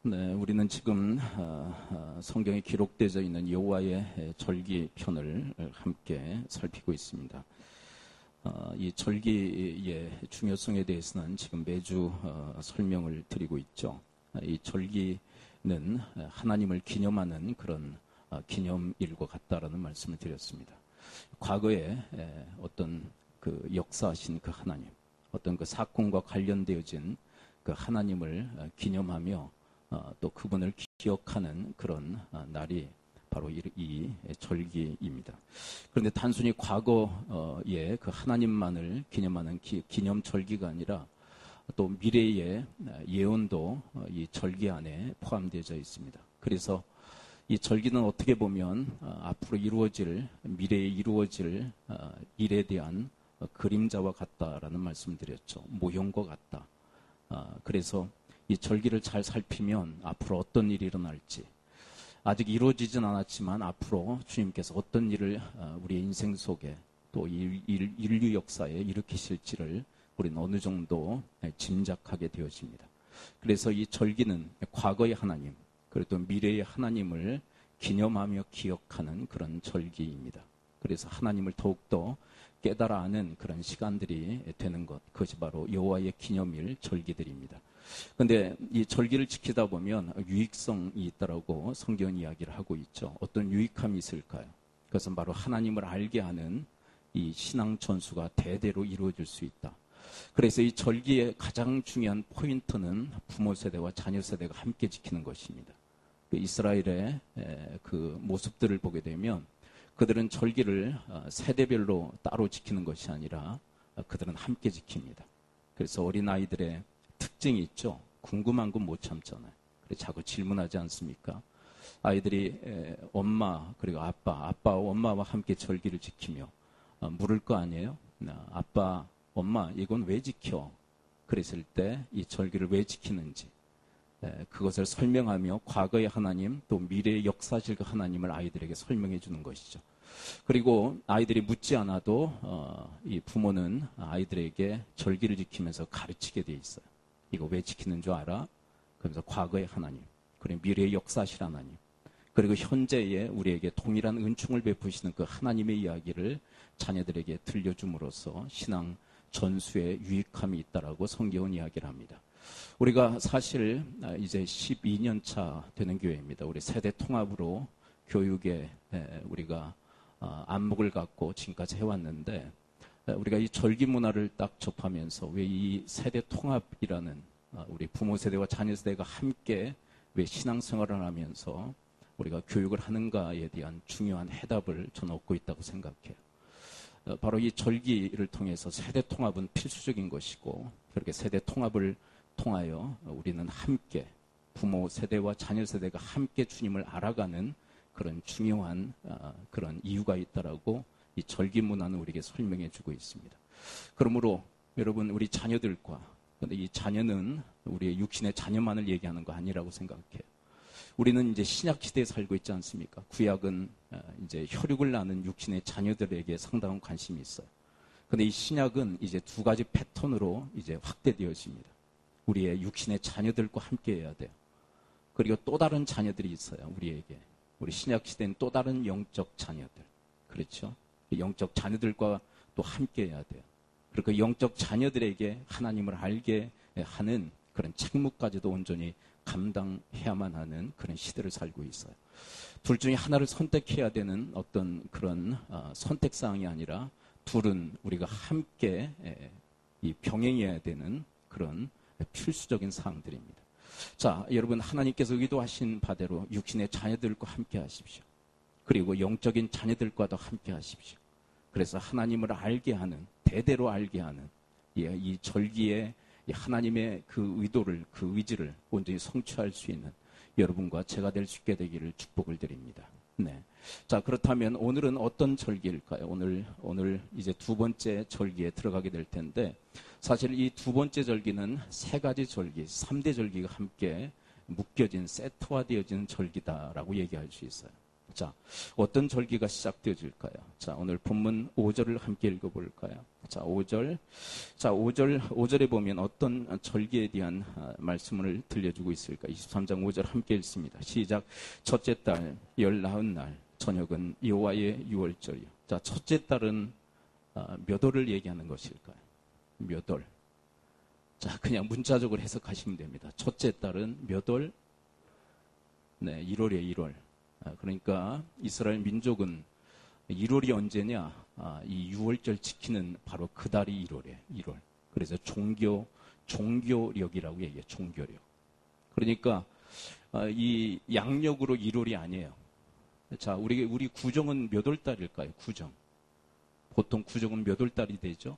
네, 우리는 지금 성경에 기록되어 있는 여호와의 절기 편을 함께 살피고 있습니다. 이 절기의 중요성에 대해서는 지금 매주 설명을 드리고 있죠. 이 절기는 하나님을 기념하는 그런 기념일과 같다라는 말씀을 드렸습니다. 과거에 어떤 그 역사하신 그 하나님, 어떤 그 사건과 관련되어진 그 하나님을 기념하며 또 그분을 기억하는 그런 날이 바로 이 절기입니다. 그런데 단순히 과거의 그 하나님만을 기념하는 기념 절기가 아니라 또 미래의 예언도 이 절기 안에 포함되어 있습니다. 그래서 이 절기는 어떻게 보면 앞으로 이루어질, 미래에 이루어질 일에 대한 그림자와 같다라는 말씀을 드렸죠. 모형과 같다. 그래서 이 절기를 잘 살피면 앞으로 어떤 일이 일어날지, 아직 이루어지진 않았지만 앞으로 주님께서 어떤 일을 우리의 인생 속에 또 인류 역사에 일으키실지를 우리는 어느 정도 짐작하게 되어집니다. 그래서 이 절기는 과거의 하나님, 그리고 또 미래의 하나님을 기념하며 기억하는 그런 절기입니다. 그래서 하나님을 더욱더 깨달아 아는 그런 시간들이 되는 것, 그것이 바로 여호와의 기념일 절기들입니다. 그런데 이 절기를 지키다 보면 유익성이 있다라고 성경 이야기를 하고 있죠. 어떤 유익함이 있을까요? 그것은 바로 하나님을 알게 하는 이 신앙 전수가 대대로 이루어질 수 있다. 그래서 이 절기의 가장 중요한 포인트는 부모 세대와 자녀 세대가 함께 지키는 것입니다. 그 이스라엘의 그 모습들을 보게 되면 그들은 절기를 세대별로 따로 지키는 것이 아니라 그들은 함께 지킵니다. 그래서 어린아이들의 특징이 있죠. 궁금한 건 못 참잖아요. 그래서 자꾸 질문하지 않습니까? 아이들이 엄마 그리고 아빠와 엄마와 함께 절기를 지키며 물을 거 아니에요? 아빠, 엄마 이건 왜 지켜? 그랬을 때 이 절기를 왜 지키는지 그것을 설명하며 과거의 하나님 또 미래의 역사실 그 하나님을 아이들에게 설명해 주는 것이죠. 그리고 아이들이 묻지 않아도 이 부모는 아이들에게 절기를 지키면서 가르치게 돼 있어요. 이거 왜 지키는 줄 알아? 그러면서 과거의 하나님, 그리고 미래의 역사실 하나님, 그리고 현재의 우리에게 동일한 은총을 베푸시는 그 하나님의 이야기를 자녀들에게 들려줌으로써 신앙 전수에 유익함이 있다라고 성경은 이야기를 합니다. 우리가 사실 이제 12년 차 되는 교회입니다. 우리 세대 통합으로 교육에 우리가 안목을 갖고 지금까지 해왔는데 우리가 이 절기 문화를 딱 접하면서 왜 이 세대 통합이라는 우리 부모 세대와 자녀 세대가 함께 왜 신앙생활을 하면서 우리가 교육을 하는가에 대한 중요한 해답을 저는 얻고 있다고 생각해요. 바로 이 절기를 통해서 세대 통합은 필수적인 것이고 그렇게 세대 통합을 통하여 우리는 함께 부모 세대와 자녀 세대가 함께 주님을 알아가는 그런 중요한 그런 이유가 있다라고 이 절기 문화는 우리에게 설명해 주고 있습니다. 그러므로 여러분 우리 자녀들과 근데 이 자녀는 우리의 육신의 자녀만을 얘기하는 거 아니라고 생각해요. 우리는 이제 신약 시대에 살고 있지 않습니까? 구약은 이제 혈육을 낳는 육신의 자녀들에게 상당한 관심이 있어요. 근데 이 신약은 이제 두 가지 패턴으로 이제 확대되어집니다. 우리의 육신의 자녀들과 함께 해야 돼요. 그리고 또 다른 자녀들이 있어요. 우리에게. 우리 신약 시대는 또 다른 영적 자녀들. 그렇죠? 영적 자녀들과 또 함께 해야 돼요. 그리고 그 영적 자녀들에게 하나님을 알게 하는 그런 책무까지도 온전히 감당해야만 하는 그런 시대를 살고 있어요. 둘 중에 하나를 선택해야 되는 어떤 그런 선택사항이 아니라 둘은 우리가 함께 이 병행해야 되는 그런 필수적인 사항들입니다. 자, 여러분 하나님께서 의도하신 바대로 육신의 자녀들과 함께 하십시오. 그리고 영적인 자녀들과도 함께 하십시오. 그래서 하나님을 알게 하는, 대대로 알게 하는 이 절기의 하나님의 그 의도를, 그 의지를 온전히 성취할 수 있는 여러분과 제가 될 수 있게 되기를 축복을 드립니다. 네. 자, 그렇다면 오늘은 어떤 절기일까요? 오늘 이제 두 번째 절기에 들어가게 될 텐데, 사실 이 두 번째 절기는 세 가지 절기, 3대 절기가 함께 묶여진, 세트화되어진 절기다라고 얘기할 수 있어요. 자, 어떤 절기가 시작되어질까요? 자, 오늘 본문 5절을 함께 읽어볼까요? 자, 5절. 자, 5절에 보면 어떤 절기에 대한 말씀을 들려주고 있을까? 23장 5절 함께 읽습니다. 시작. 첫째 달, 19날, 저녁은 여호와의 유월절이요. 자, 첫째 달은 몇 월을 얘기하는 것일까요? 몇 월? 자, 그냥 문자적으로 해석하시면 됩니다. 첫째 달은 몇 월? 네, 1월이에요, 1월. 그러니까 이스라엘 민족은 1월이 언제냐? 이 유월절 지키는 바로 그 달이 1월이에요. 1월. 그래서 종교력이라고 얘기해요. 종교력. 그러니까 이 양력으로 1월이 아니에요. 자, 우리 구정은 몇 월 달일까요? 구정. 보통 구정은 몇 월 달이 되죠?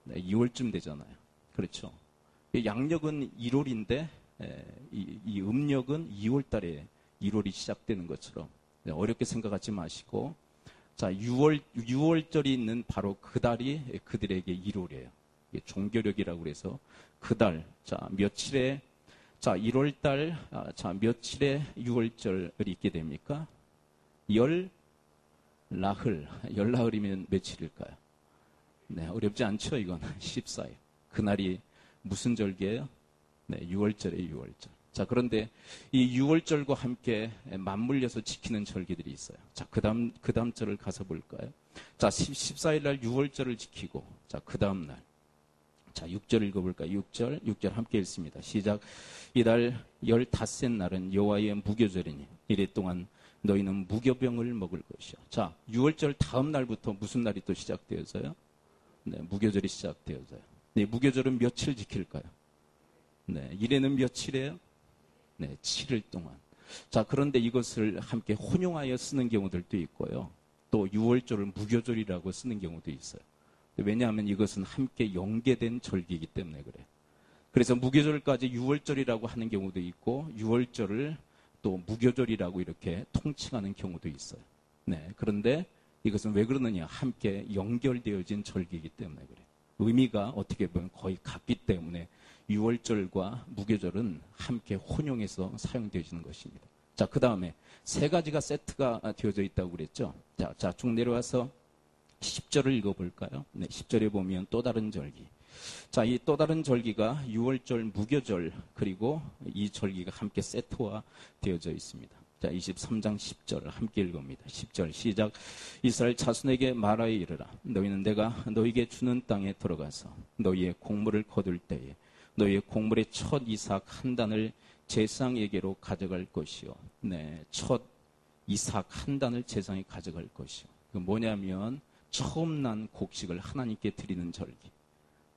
네, 2월쯤 되잖아요. 그렇죠. 양력은 1월인데 이 음력은 2월 달에 1월이 시작되는 것처럼 어렵게 생각하지 마시고, 자, 6월절이 있는 바로 그 달이 그들에게 1월이에요. 종교력이라고 그래서 그 달, 자, 며칠에, 자, 1월달, 자, 며칠에 6월절을 있게 됩니까? 열나흘이면 며칠일까요? 네, 어렵지 않죠, 이건. 14일. 그날이 무슨 절기예요? 네, 6월절이에요, 6월절. 자, 그런데 이 6월절과 함께 맞물려서 지키는 절기들이 있어요. 자, 그 다음 절을 가서 볼까요? 자, 14일 날 6월절을 지키고, 자, 그 다음 날. 자, 6절 읽어볼까요? 6절 함께 읽습니다. 시작. 이달 15째 날은 여호와의 무교절이니, 이래 동안 너희는 무교병을 먹을 것이요. 자, 6월절 다음 날부터 무슨 날이 또 시작되어서요? 네, 무교절이 시작되어서요. 네, 무교절은 며칠 지킬까요? 네, 이래는 며칠이에요? 네, 7일 동안. 자, 그런데 이것을 함께 혼용하여 쓰는 경우들도 있고요. 또 6월절을 무교절이라고 쓰는 경우도 있어요. 왜냐하면 이것은 함께 연계된 절기이기 때문에 그래요. 그래서 무교절까지 6월절이라고 하는 경우도 있고 6월절을 또 무교절이라고 이렇게 통칭하는 경우도 있어요. 네, 그런데 이것은 왜 그러느냐? 함께 연결되어진 절기이기 때문에 그래요. 의미가 어떻게 보면 거의 같기 때문에 6월절과 무교절은 함께 혼용해서 사용되어지는 것입니다. 자, 그 다음에 세 가지가 세트가 되어져 있다고 그랬죠. 자, 쭉 내려와서 10절을 읽어볼까요? 네, 10절에 보면 또 다른 절기. 자, 이 또 다른 절기가 6월절, 무교절, 그리고 이 절기가 함께 세트화 되어져 있습니다. 자, 23장 10절을 함께 읽습니다. 10절 시작. 이스라엘 자손에게 말하여 이르라. 너희는 내가 너희에게 주는 땅에 들어가서 너희의 곡물을 거둘 때에 너희의 곡물의 첫 이삭 한 단을 제사장에게로 가져갈 것이요. 네, 첫 이삭 한 단을 제사장에 가져갈 것이요. 그 뭐냐면 처음 난 곡식을 하나님께 드리는 절기.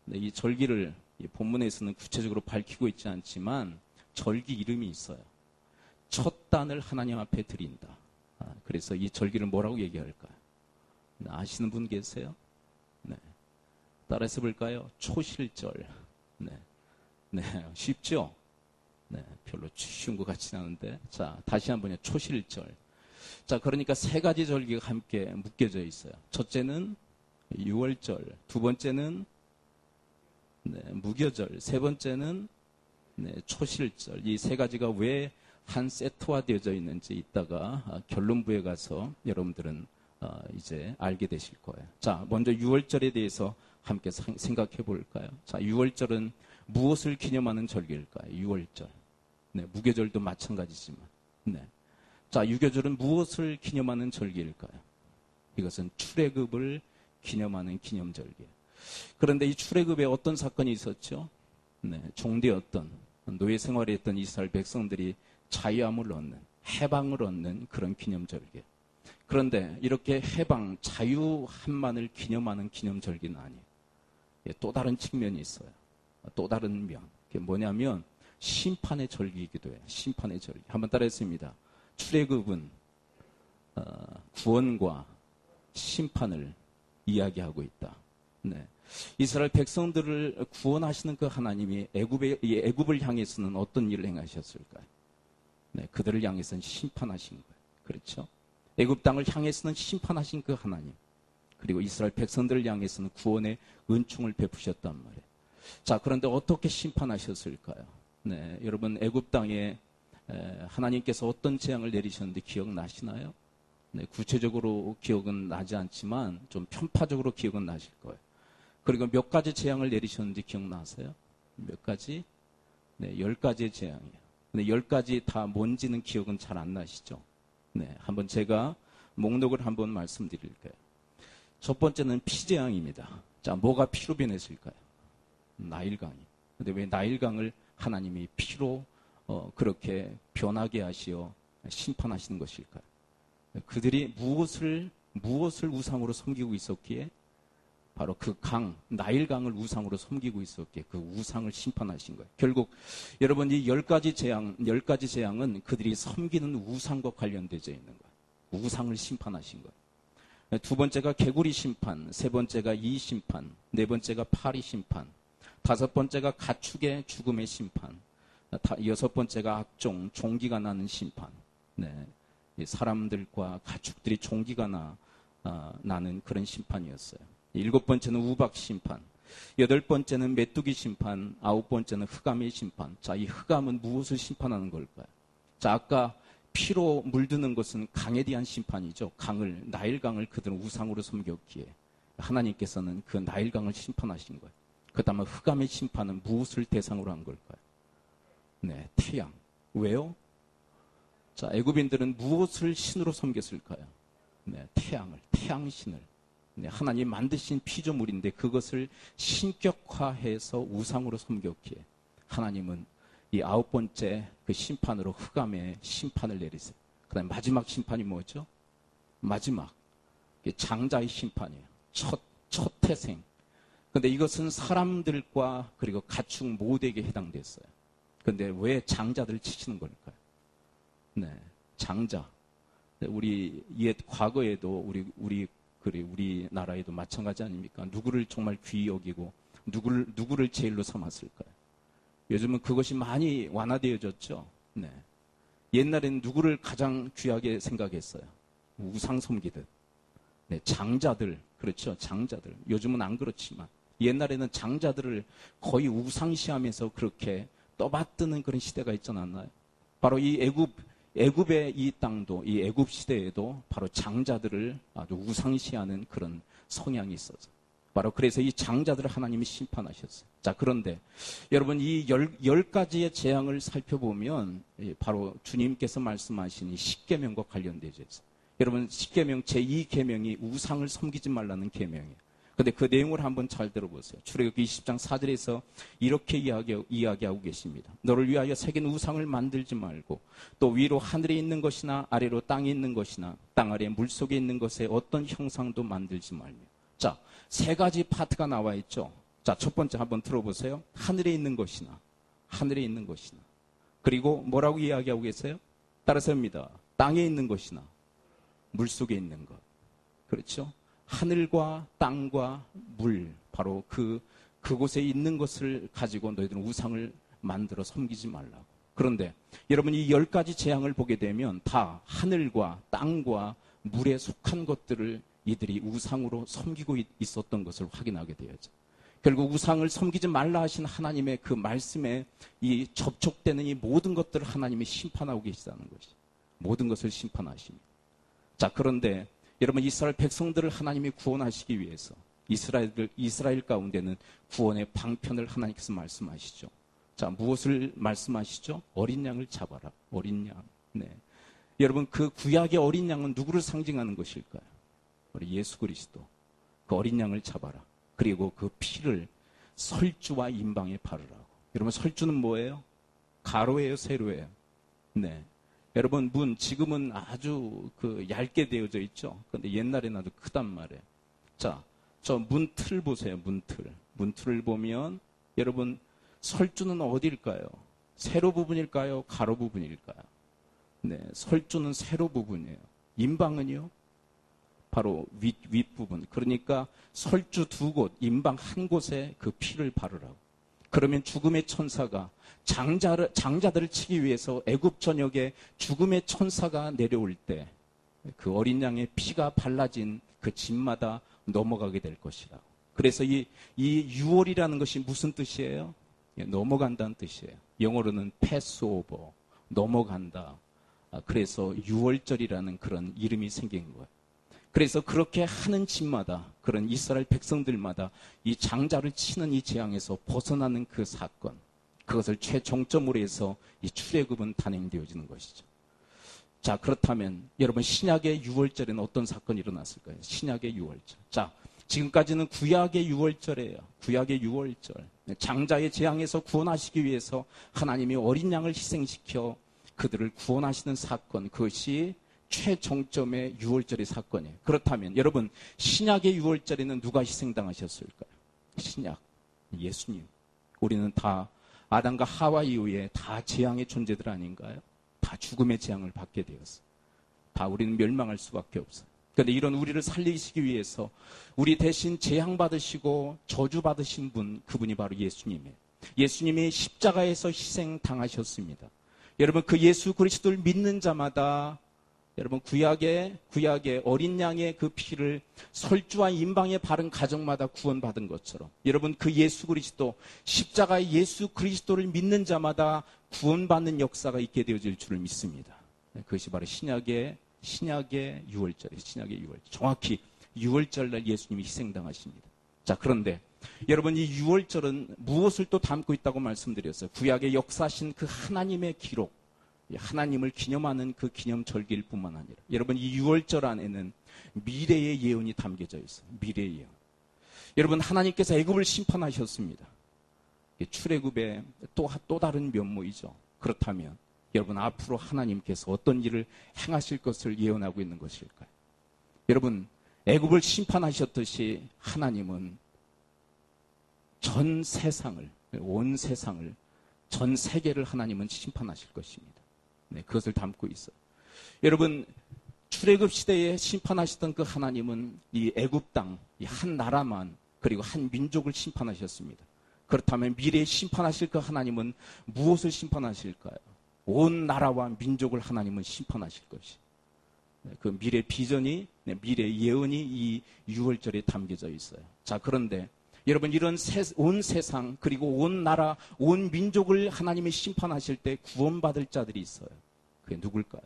네, 이 절기를 본문에서는 구체적으로 밝히고 있지 않지만 절기 이름이 있어요. 첫 단을 하나님 앞에 드린다. 그래서 이 절기를 뭐라고 얘기할까요? 네, 아시는 분 계세요? 네, 따라서 볼까요? 초실절. 네, 네, 쉽죠? 네, 별로 쉬운 것 같지는 않은데. 자, 다시 한번요. 초실절. 자, 그러니까 세 가지 절기가 함께 묶여져 있어요. 첫째는 6월절, 두 번째는 네, 무교절, 세 번째는 네, 초실절. 이 세 가지가 왜 한 세트화 되어져 있는지 이따가 결론부에 가서 여러분들은 이제 알게 되실 거예요. 자, 먼저 6월절에 대해서 함께 생각해 볼까요? 자, 6월절은 무엇을 기념하는 절기일까요? 6월절. 네, 무교절도 마찬가지지만. 네. 자, 유교절은 무엇을 기념하는 절기일까요? 이것은 출애굽을 기념하는 기념절기예요. 그런데 이 출애굽에 어떤 사건이 있었죠? 네, 종되었던 노예 생활에 했던 이스라엘 백성들이 자유함을 얻는, 해방을 얻는 그런 기념절기예요. 그런데 이렇게 해방, 자유함만을 기념하는 기념절기는 아니에요. 또 다른 측면이 있어요. 또 다른 면. 그게 뭐냐면 심판의 절기이기도 해요. 심판의 절기. 한번 따라했습니다. 출애굽은 구원과 심판을 이야기하고 있다. 네. 이스라엘 백성들을 구원하시는 그 하나님이 애굽을 향해서는 어떤 일을 행하셨을까요? 네, 그들을 향해서는 심판하신 거예요. 그렇죠? 애굽 땅을 향해서는 심판하신 그 하나님. 그리고 이스라엘 백성들을 향해서는 구원의 은총을 베푸셨단 말이에요. 자, 그런데 어떻게 심판하셨을까요? 네, 여러분 애굽 땅에 하나님께서 어떤 재앙을 내리셨는데 기억나시나요? 네, 구체적으로 기억은 나지 않지만 좀 편파적으로 기억은 나실 거예요. 그리고 몇 가지 재앙을 내리셨는지 기억나세요? 몇 가지? 네, 10가지의 재앙이에요. 근데 10가지 다 뭔지는 기억은 잘 안 나시죠? 네, 한번 제가 목록을 한번 말씀드릴게요. 첫 번째는 피재앙입니다. 자, 뭐가 피로 변했을까요? 나일강이. 근데 왜 나일강을 하나님이 피로 그렇게 변하게 하시어 심판하시는 것일까요? 그들이 무엇을 우상으로 섬기고 있었기에 바로 그 강, 나일강을 우상으로 섬기고 있었기에 그 우상을 심판하신 거예요. 결국 여러분 이 10가지 재앙은 그들이 섬기는 우상과 관련되어 있는 거예요. 우상을 심판하신 거예요. 두 번째가 개구리 심판, 세 번째가 이 심판, 네 번째가 파리 심판, 다섯 번째가 가축의 죽음의 심판, 여섯 번째가 악종, 종기가 나는 심판. 네, 사람들과 가축들이 종기가 나는 그런 심판이었어요. 일곱 번째는 우박 심판, 여덟 번째는 메뚜기 심판, 아홉 번째는 흑암의 심판. 자, 이 흑암은 무엇을 심판하는 걸까요? 자, 아까 피로 물드는 것은 강에 대한 심판이죠. 나일강을 그들은 우상으로 섬겼기에 하나님께서는 그 나일강을 심판하신 거예요. 그 다음에 흑암의 심판은 무엇을 대상으로 한 걸까요? 네, 태양. 왜요? 자, 애굽인들은 무엇을 신으로 섬겼을까요? 네, 태양신을. 네, 하나님 만드신 피조물인데 그것을 신격화해서 우상으로 섬겼기에 하나님은 이 아홉 번째 그 심판으로 흑암의 심판을 내리세요. 그 다음에 마지막 심판이 뭐죠? 마지막. 장자의 심판이에요. 첫 태생. 근데 이것은 사람들과 그리고 가축 모두에게 해당됐어요. 근데 왜 장자들을 치시는 걸까요? 네, 장자. 우리 옛 과거에도 우리 나라에도 마찬가지 아닙니까? 누구를 정말 귀히 여기고 누구를 제일로 삼았을까요? 요즘은 그것이 많이 완화되어졌죠. 네. 옛날에는 누구를 가장 귀하게 생각했어요? 우상 섬기듯. 네, 장자들. 그렇죠. 장자들. 요즘은 안 그렇지만 옛날에는 장자들을 거의 우상시하면서 그렇게 떠받드는 그런 시대가 있지 않았나요? 바로 이 애굽의 이 땅도, 이 애굽 시대에도 바로 장자들을 아주 우상시하는 그런 성향이 있어서 바로 그래서 이 장자들을 하나님이 심판하셨어요. 자, 그런데 여러분 이 10가지의 재앙을 살펴보면 바로 주님께서 말씀하신 이 십계명과 관련되어 있어요. 여러분 십계명 제2계명이 우상을 섬기지 말라는 계명이에요. 근데 그 내용을 한번 잘 들어보세요. 출애굽기 20장 4절에서 이렇게 이야기하고 계십니다. 너를 위하여 새긴 우상을 만들지 말고 또 위로 하늘에 있는 것이나 아래로 땅에 있는 것이나 땅 아래 물속에 있는 것에 어떤 형상도 만들지 말며. 자, 세 가지 파트가 나와 있죠. 자, 첫 번째 한번 들어보세요. 하늘에 있는 것이나 그리고 뭐라고 이야기하고 계세요? 따라서 합니다. 땅에 있는 것이나 물속에 있는 것. 그렇죠? 하늘과 땅과 물, 바로 그곳에 있는 것을 가지고 너희들은 우상을 만들어 섬기지 말라고. 그런데 여러분 이 10가지 재앙을 보게 되면 다 하늘과 땅과 물에 속한 것들을 이들이 우상으로 섬기고 있었던 것을 확인하게 되어져. 결국 우상을 섬기지 말라 하신 하나님의 그 말씀에 이 접촉되는 이 모든 것들을 하나님이 심판하고 계시다는 것이. 모든 것을 심판하십니다. 자, 그런데 여러분 이스라엘 백성들을 하나님이 구원하시기 위해서 이스라엘 가운데는 구원의 방편을 하나님께서 말씀하시죠. 자, 무엇을 말씀하시죠? 어린 양을 잡아라. 어린 양. 네. 여러분 그 구약의 어린 양은 누구를 상징하는 것일까요? 우리 예수 그리스도. 그 어린 양을 잡아라. 그리고 그 피를 설주와 임방에 바르라고. 여러분 설주는 뭐예요? 가로예요, 세로예요? 네. 여러분 문 지금은 아주 얇게 되어져 있죠. 그런데 옛날에는 아주 크단 말이에요. 자, 저 문틀 보세요. 문틀을 보면 여러분 설주는 어디일까요? 세로 부분일까요? 가로 부분일까요? 네, 설주는 세로 부분이에요. 임방은요? 바로 윗부분. 그러니까 설주 두 곳, 임방 한 곳에 그 피를 바르라고. 그러면 죽음의 천사가 장자들을 치기 위해서 애굽 전역에 죽음의 천사가 내려올 때 그 어린 양의 피가 발라진 그 집마다 넘어가게 될 것이라고. 그래서 이 6월이라는 것이 무슨 뜻이에요? 넘어간다는 뜻이에요. 영어로는 패스오버, 넘어간다. 그래서 유월절이라는 그런 이름이 생긴 거예요. 그래서 그렇게 하는 집마다, 그런 이스라엘 백성들마다 이 장자를 치는 이 재앙에서 벗어나는 그 사건, 그것을 최종점으로 해서 이 출애굽은 단행되어지는 것이죠. 자, 그렇다면 여러분, 신약의 유월절에는 어떤 사건이 일어났을까요? 신약의 유월절. 자, 지금까지는 구약의 유월절이에요. 구약의 유월절. 장자의 재앙에서 구원하시기 위해서 하나님이 어린 양을 희생시켜 그들을 구원하시는 사건, 그것이 최종점의 유월절의 사건이에요. 그렇다면 여러분, 신약의 유월절에는 누가 희생당하셨을까요? 신약, 예수님. 우리는 다 아담과 하와 이후에 다 재앙의 존재들 아닌가요? 다 죽음의 재앙을 받게 되었어요. 다 우리는 멸망할 수밖에 없어요. 그런데 이런 우리를 살리시기 위해서 우리 대신 재앙받으시고 저주받으신 분, 그분이 바로 예수님이에요. 예수님이 십자가에서 희생당하셨습니다. 여러분, 그 예수 그리스도를 믿는 자마다 여러분, 구약의 어린 양의 그 피를 설주와 임방에 바른 가정마다 구원받은 것처럼 여러분, 그 예수 그리스도, 십자가의 예수 그리스도를 믿는 자마다 구원받는 역사가 있게 되어질 줄을 믿습니다. 그것이 바로 신약의 유월절이에요. 신약의 유월절. 정확히 유월절날 예수님이 희생당하십니다. 자, 그런데 여러분, 이 유월절은 무엇을 또 담고 있다고 말씀드렸어요? 구약의 역사신 그 하나님의 기록, 하나님을 기념하는 그 기념절기일 뿐만 아니라 여러분, 이 유월절 안에는 미래의 예언이 담겨져 있어요. 미래의 예언. 여러분, 하나님께서 애굽을 심판하셨습니다. 출애굽의 또 다른 면모이죠. 그렇다면 여러분, 앞으로 하나님께서 어떤 일을 행하실 것을 예언하고 있는 것일까요? 여러분, 애굽을 심판하셨듯이 하나님은 전 세상을, 온 세상을, 전 세계를 하나님은 심판하실 것입니다. 네, 그것을 담고 있어요. 여러분, 출애굽 시대에 심판하시던 그 하나님은 이 애굽 땅, 이 한 나라만, 그리고 한 민족을 심판하셨습니다. 그렇다면 미래에 심판하실 그 하나님은 무엇을 심판하실까요? 온 나라와 민족을 하나님은 심판하실 것이. 그 미래 비전이, 미래 예언이 이 유월절에 담겨져 있어요. 자, 그런데 여러분, 이런 온 세상, 그리고 온 나라, 온 민족을 하나님이 심판하실 때 구원받을 자들이 있어요. 그게 누굴까요?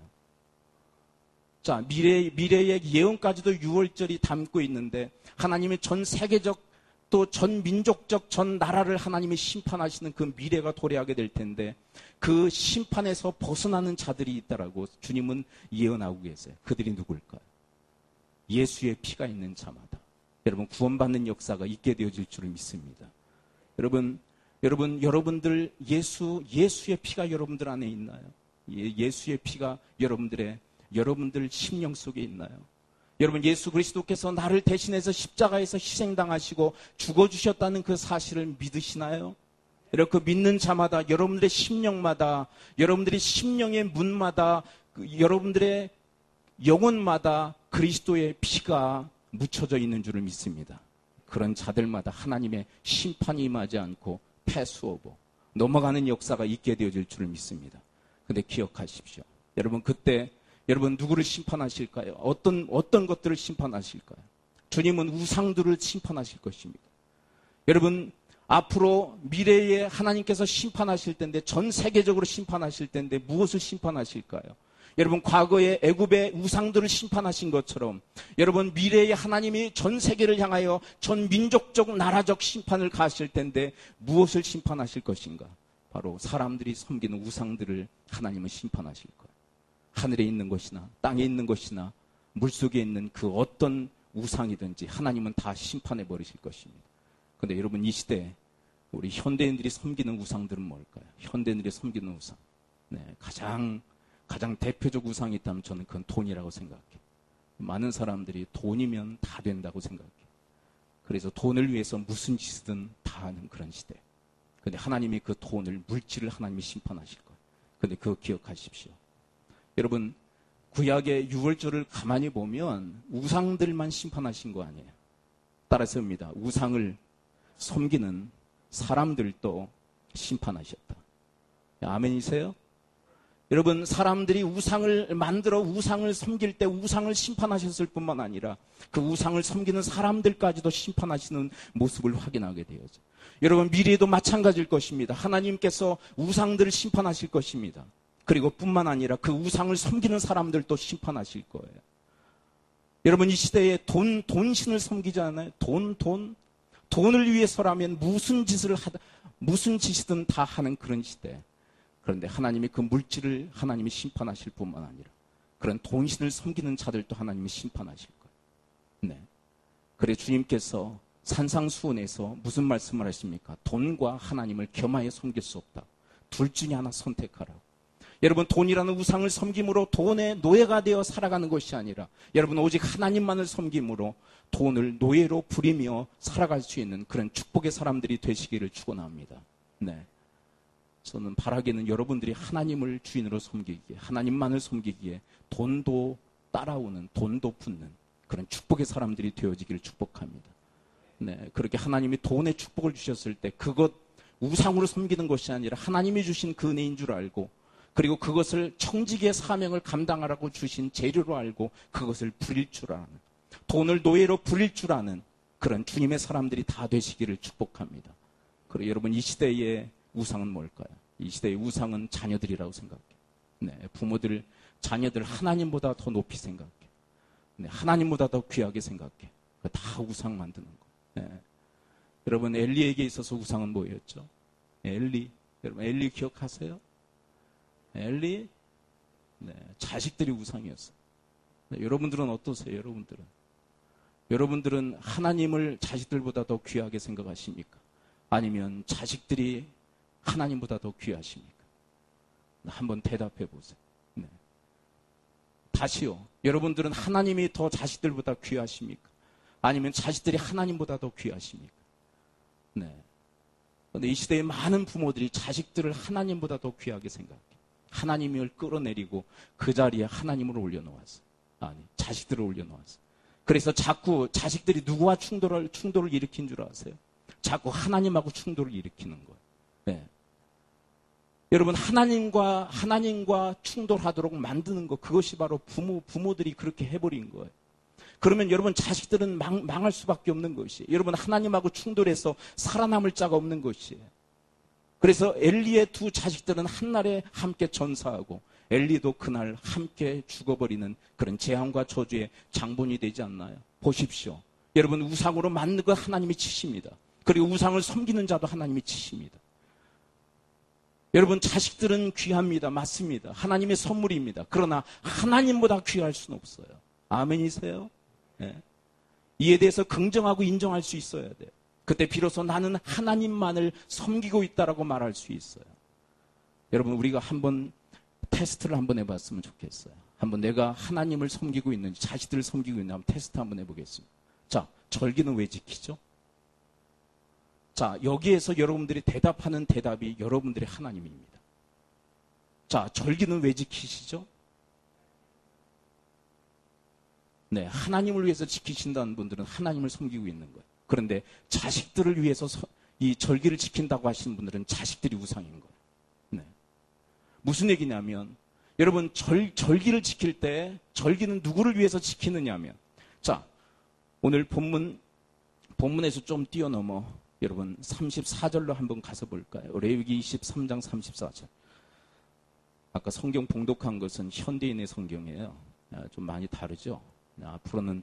자, 미래의 예언까지도 유월절이 담고 있는데 하나님이 전 세계적, 또 전 민족적, 전 나라를 하나님이 심판하시는 그 미래가 도래하게 될 텐데 그 심판에서 벗어나는 자들이 있다라고 주님은 예언하고 계세요. 그들이 누굴까요? 예수의 피가 있는 자마다 여러분, 구원받는 역사가 있게 되어질 줄을 믿습니다. 여러분들 예수의 피가 여러분들 안에 있나요? 예수의 피가 여러분들 심령 속에 있나요? 여러분, 예수 그리스도께서 나를 대신해서 십자가에서 희생당하시고 죽어주셨다는 그 사실을 믿으시나요? 여러분, 그 믿는 자마다, 여러분들의 심령마다, 여러분들의 심령의 문마다, 여러분들의 영혼마다 그리스도의 피가 묻혀져 있는 줄을 믿습니다. 그런 자들마다 하나님의 심판이 임하지 않고 패스오버, 넘어가는 역사가 있게 되어질 줄을 믿습니다. 근데 기억하십시오. 여러분, 그때 여러분 누구를 심판하실까요? 어떤 것들을 심판하실까요? 주님은 우상들을 심판하실 것입니다. 여러분, 앞으로 미래에 하나님께서 심판하실 텐데, 전 세계적으로 심판하실 텐데 무엇을 심판하실까요? 여러분, 과거에 애굽의 우상들을 심판하신 것처럼 여러분, 미래에 하나님이 전 세계를 향하여 전 민족적, 나라적 심판을 가하실 텐데 무엇을 심판하실 것인가? 바로 사람들이 섬기는 우상들을 하나님은 심판하실 거예요. 하늘에 있는 것이나 땅에 있는 것이나 물속에 있는 그 어떤 우상이든지 하나님은 다 심판해 버리실 것입니다. 그런데 여러분, 이 시대에 우리 현대인들이 섬기는 우상들은 뭘까요? 현대인들이 섬기는 우상. 네, 가장 대표적 우상이 있다면 저는 그건 돈이라고 생각해요. 많은 사람들이 돈이면 다 된다고 생각해요. 그래서 돈을 위해서 무슨 짓이든 다 하는 그런 시대. 그런데 하나님이 그 돈을, 물질을 하나님이 심판하실 거예요. 그런데 그거 기억하십시오. 여러분, 구약의 유월절을 가만히 보면 우상들만 심판하신 거 아니에요. 따라서입니다. 우상을 섬기는 사람들도 심판하셨다. 아멘이세요? 여러분, 사람들이 우상을 만들어 우상을 섬길 때 우상을 심판하셨을 뿐만 아니라 그 우상을 섬기는 사람들까지도 심판하시는 모습을 확인하게 되어져. 여러분, 미래에도 마찬가지일 것입니다. 하나님께서 우상들을 심판하실 것입니다. 그리고 뿐만 아니라 그 우상을 섬기는 사람들도 심판하실 거예요. 여러분, 이 시대에 돈신을 섬기지 않아요? 돈을 위해서라면 무슨 짓이든 다 하는 그런 시대. 그런데 하나님이 그 물질을 하나님이 심판하실 뿐만 아니라 그런 돈신을 섬기는 자들도 하나님이 심판하실 거예요. 네. 그래 주님께서 산상수훈에서 무슨 말씀을 하십니까? 돈과 하나님을 겸하여 섬길 수 없다. 둘 중에 하나 선택하라고. 여러분, 돈이라는 우상을 섬김으로 돈의 노예가 되어 살아가는 것이 아니라 여러분, 오직 하나님만을 섬김으로 돈을 노예로 부리며 살아갈 수 있는 그런 축복의 사람들이 되시기를 축원합니다. 네. 저는 바라기는 여러분들이 하나님을 주인으로 섬기기에, 하나님만을 섬기기에 돈도 따라오는, 돈도 붙는 그런 축복의 사람들이 되어지기를 축복합니다. 네. 그렇게 하나님이 돈의 축복을 주셨을 때 그것 우상으로 섬기는 것이 아니라 하나님이 주신 그 은혜인 줄 알고, 그리고 그것을 청지기의 사명을 감당하라고 주신 재료로 알고 그것을 부릴 줄 아는, 돈을 노예로 부릴 줄 아는 그런 주님의 사람들이 다 되시기를 축복합니다. 그리고 여러분, 이 시대의 우상은 뭘까요? 이 시대의 우상은 자녀들이라고 생각해요. 네, 부모들, 자녀들 하나님보다 더 높이 생각해요. 네, 하나님보다 더 귀하게 생각해요. 다 우상 만드는 거. 네. 여러분, 엘리에게 있어서 우상은 뭐였죠? 엘리. 여러분, 엘리 기억하세요? 엘리? 네, 자식들이 우상이었어요. 네, 여러분들은 어떠세요? 여러분들은 하나님을 자식들보다 더 귀하게 생각하십니까? 아니면 자식들이 하나님보다 더 귀하십니까? 한번 대답해 보세요. 네. 다시요. 여러분들은 하나님이 더 자식들보다 귀하십니까? 아니면 자식들이 하나님보다 더 귀하십니까? 네. 그런데 이 시대의 많은 부모들이 자식들을 하나님보다 더 귀하게 생각해요. 하나님을 끌어내리고 그 자리에 하나님을 올려놓았어요. 아니, 자식들을 올려놓았어요. 그래서 자꾸 자식들이 누구와 충돌을 일으킨 줄 아세요? 자꾸 하나님하고 충돌을 일으키는 거예요. 네. 여러분, 하나님과 충돌하도록 만드는 것, 그것이 바로 부모들이 그렇게 해버린 거예요. 그러면 여러분, 자식들은 망할 수밖에 없는 것이에요. 여러분, 하나님하고 충돌해서 살아남을 자가 없는 것이에요. 그래서 엘리의 두 자식들은 한날에 함께 전사하고 엘리도 그날 함께 죽어버리는 그런 재앙과 저주의 장본이 되지 않나요? 보십시오. 여러분, 우상으로 만든 것 하나님이 치십니다. 그리고 우상을 섬기는 자도 하나님이 치십니다. 여러분, 자식들은 귀합니다. 맞습니다. 하나님의 선물입니다. 그러나 하나님보다 귀할 수는 없어요. 아멘이세요? 네. 이에 대해서 긍정하고 인정할 수 있어야 돼요. 그때 비로소 나는 하나님만을 섬기고 있다라고 말할 수 있어요. 여러분, 우리가 한번 테스트를 한번 해봤으면 좋겠어요. 한번 내가 하나님을 섬기고 있는지, 자식들을 섬기고 있는지 한번 테스트 한번 해보겠습니다. 자, 절기는 왜 지키죠? 자, 여기에서 여러분들이 대답하는 대답이 여러분들의 하나님입니다. 자, 절기는 왜 지키시죠? 네, 하나님을 위해서 지키신다는 분들은 하나님을 섬기고 있는 거예요. 그런데 자식들을 위해서 이 절기를 지킨다고 하시는 분들은 자식들이 우상인 거예요. 네. 무슨 얘기냐면, 여러분, 절기를 지킬 때 절기는 누구를 위해서 지키느냐면, 자, 오늘 본문에서 좀 뛰어넘어 여러분 34절로 한번 가서 볼까요? 레위기 23장 34절. 아까 성경 봉독한 것은 현대인의 성경이에요. 좀 많이 다르죠? 앞으로는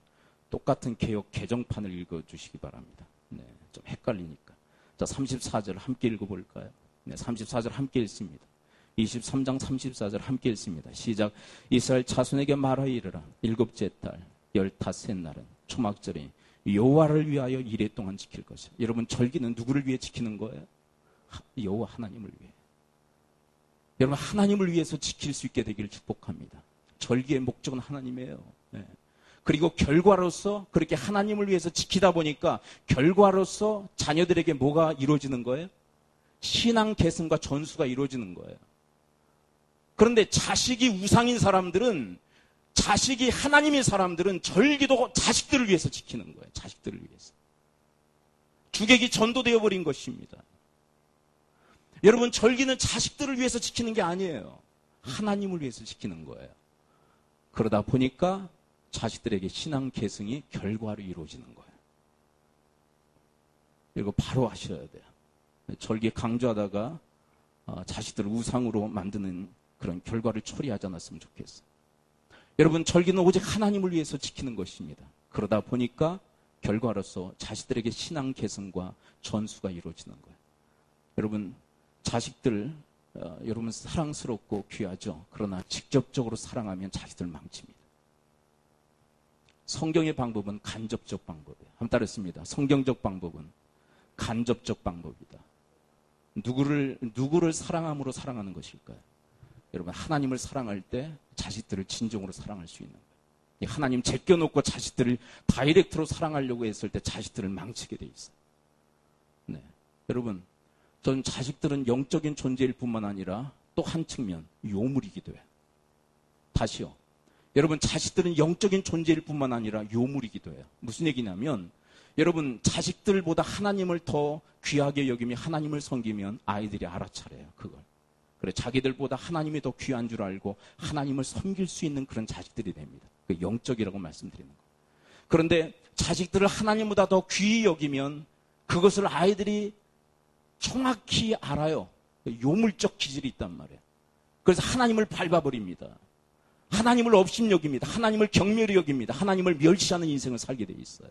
똑같은 개역 개정판을 읽어주시기 바랍니다. 네, 좀 헷갈리니까. 자, 34절 함께 읽어볼까요? 네, 34절 함께 읽습니다. 23장 34절 함께 읽습니다. 시작. 이스라엘 자손에게 말하여 이르라. 일곱째 달 15날은 초막절이 여호와를 위하여 이레 동안 지킬 것이야. 여러분, 절기는 누구를 위해 지키는 거예요? 여호와 하나님을 위해. 여러분, 하나님을 위해서 지킬 수 있게 되기를 축복합니다. 절기의 목적은 하나님이에요. 네. 그리고 결과로서 그렇게 하나님을 위해서 지키다 보니까 결과로서 자녀들에게 뭐가 이루어지는 거예요? 신앙 계승과 전수가 이루어지는 거예요. 그런데 자식이 우상인 사람들은, 자식이 하나님인 사람들은 절기도 자식들을 위해서 지키는 거예요. 자식들을 위해서. 주객이 전도되어 버린 것입니다. 여러분, 절기는 자식들을 위해서 지키는 게 아니에요. 하나님을 위해서 지키는 거예요. 그러다 보니까 자식들에게 신앙 계승이 결과로 이루어지는 거예요. 이거 바로 하셔야 돼요. 절기 강조하다가 자식들을 우상으로 만드는 그런 결과를 초래하지 않았으면 좋겠어요. 여러분, 절기는 오직 하나님을 위해서 지키는 것입니다. 그러다 보니까 결과로서 자식들에게 신앙 개선과 전수가 이루어지는 거예요. 여러분, 자식들, 여러분 사랑스럽고 귀하죠. 그러나 직접적으로 사랑하면 자식들 망칩니다. 성경의 방법은 간접적 방법이에요. 한번 따르겠습니다. 성경적 방법은 간접적 방법이다. 누구를 사랑함으로 사랑하는 것일까요? 여러분, 하나님을 사랑할 때 자식들을 진정으로 사랑할 수 있는 거예요. 하나님 제껴놓고 자식들을 다이렉트로 사랑하려고 했을 때 자식들을 망치게 돼 있어요. 네. 여러분, 전 자식들은 영적인 존재일 뿐만 아니라 또 한 측면 요물이기도 해요. 다시요. 여러분, 자식들은 영적인 존재일 뿐만 아니라 요물이기도 해요. 무슨 얘기냐면, 여러분, 자식들보다 하나님을 더 귀하게 여기며 하나님을 섬기면 아이들이 알아차려요, 그걸. 그래, 자기들보다 하나님이 더 귀한 줄 알고 하나님을 섬길 수 있는 그런 자식들이 됩니다. 그 영적이라고 말씀드리는 거예요. 그런데 자식들을 하나님보다 더 귀히 여기면 그것을 아이들이 정확히 알아요. 요물적 기질이 있단 말이에요. 그래서 하나님을 밟아버립니다. 하나님을 업신여깁니다. 하나님을 경멸히 여깁니다. 하나님을 멸시하는 인생을 살게 돼 있어요.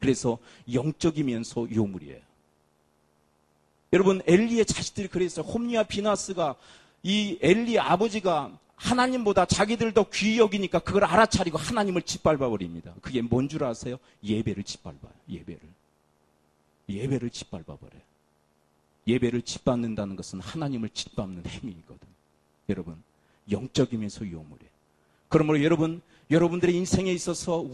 그래서 영적이면서 요물이에요. 여러분, 엘리의 자식들이 그랬어요. 홈리와 비나스가 이 엘리의 아버지가 하나님보다 자기들 더 귀히 여기니까 그걸 알아차리고 하나님을 짓밟아버립니다. 그게 뭔 줄 아세요? 예배를 짓밟아요. 예배를 짓밟아버려요. 예배를 짓밟는다는 것은 하나님을 짓밟는 행위이거든요. 여러분, 영적이면서 요물이에요. 그러므로 여러분들의 인생에 있어서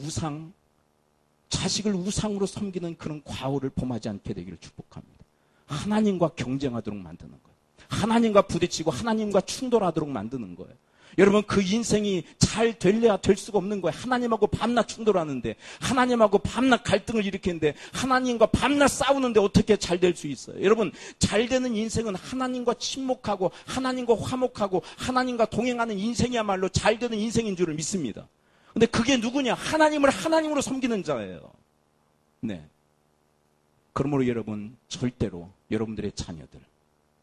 자식을 우상으로 섬기는 그런 과오를 범하지 않게 되기를 축복합니다. 하나님과 경쟁하도록 만드는 거예요. 하나님과 부딪히고 하나님과 충돌하도록 만드는 거예요. 여러분, 그 인생이 잘 될래야 될 수가 없는 거예요. 하나님하고 밤낮 충돌하는데, 하나님하고 밤낮 갈등을 일으키는데, 하나님과 밤낮 싸우는데 어떻게 잘 될 수 있어요? 여러분, 잘 되는 인생은 하나님과 친목하고 하나님과 화목하고 하나님과 동행하는 인생이야말로 잘 되는 인생인 줄을 믿습니다. 근데 그게 누구냐? 하나님을 하나님으로 섬기는 자예요. 네. 그러므로 여러분, 절대로 여러분들의 자녀들,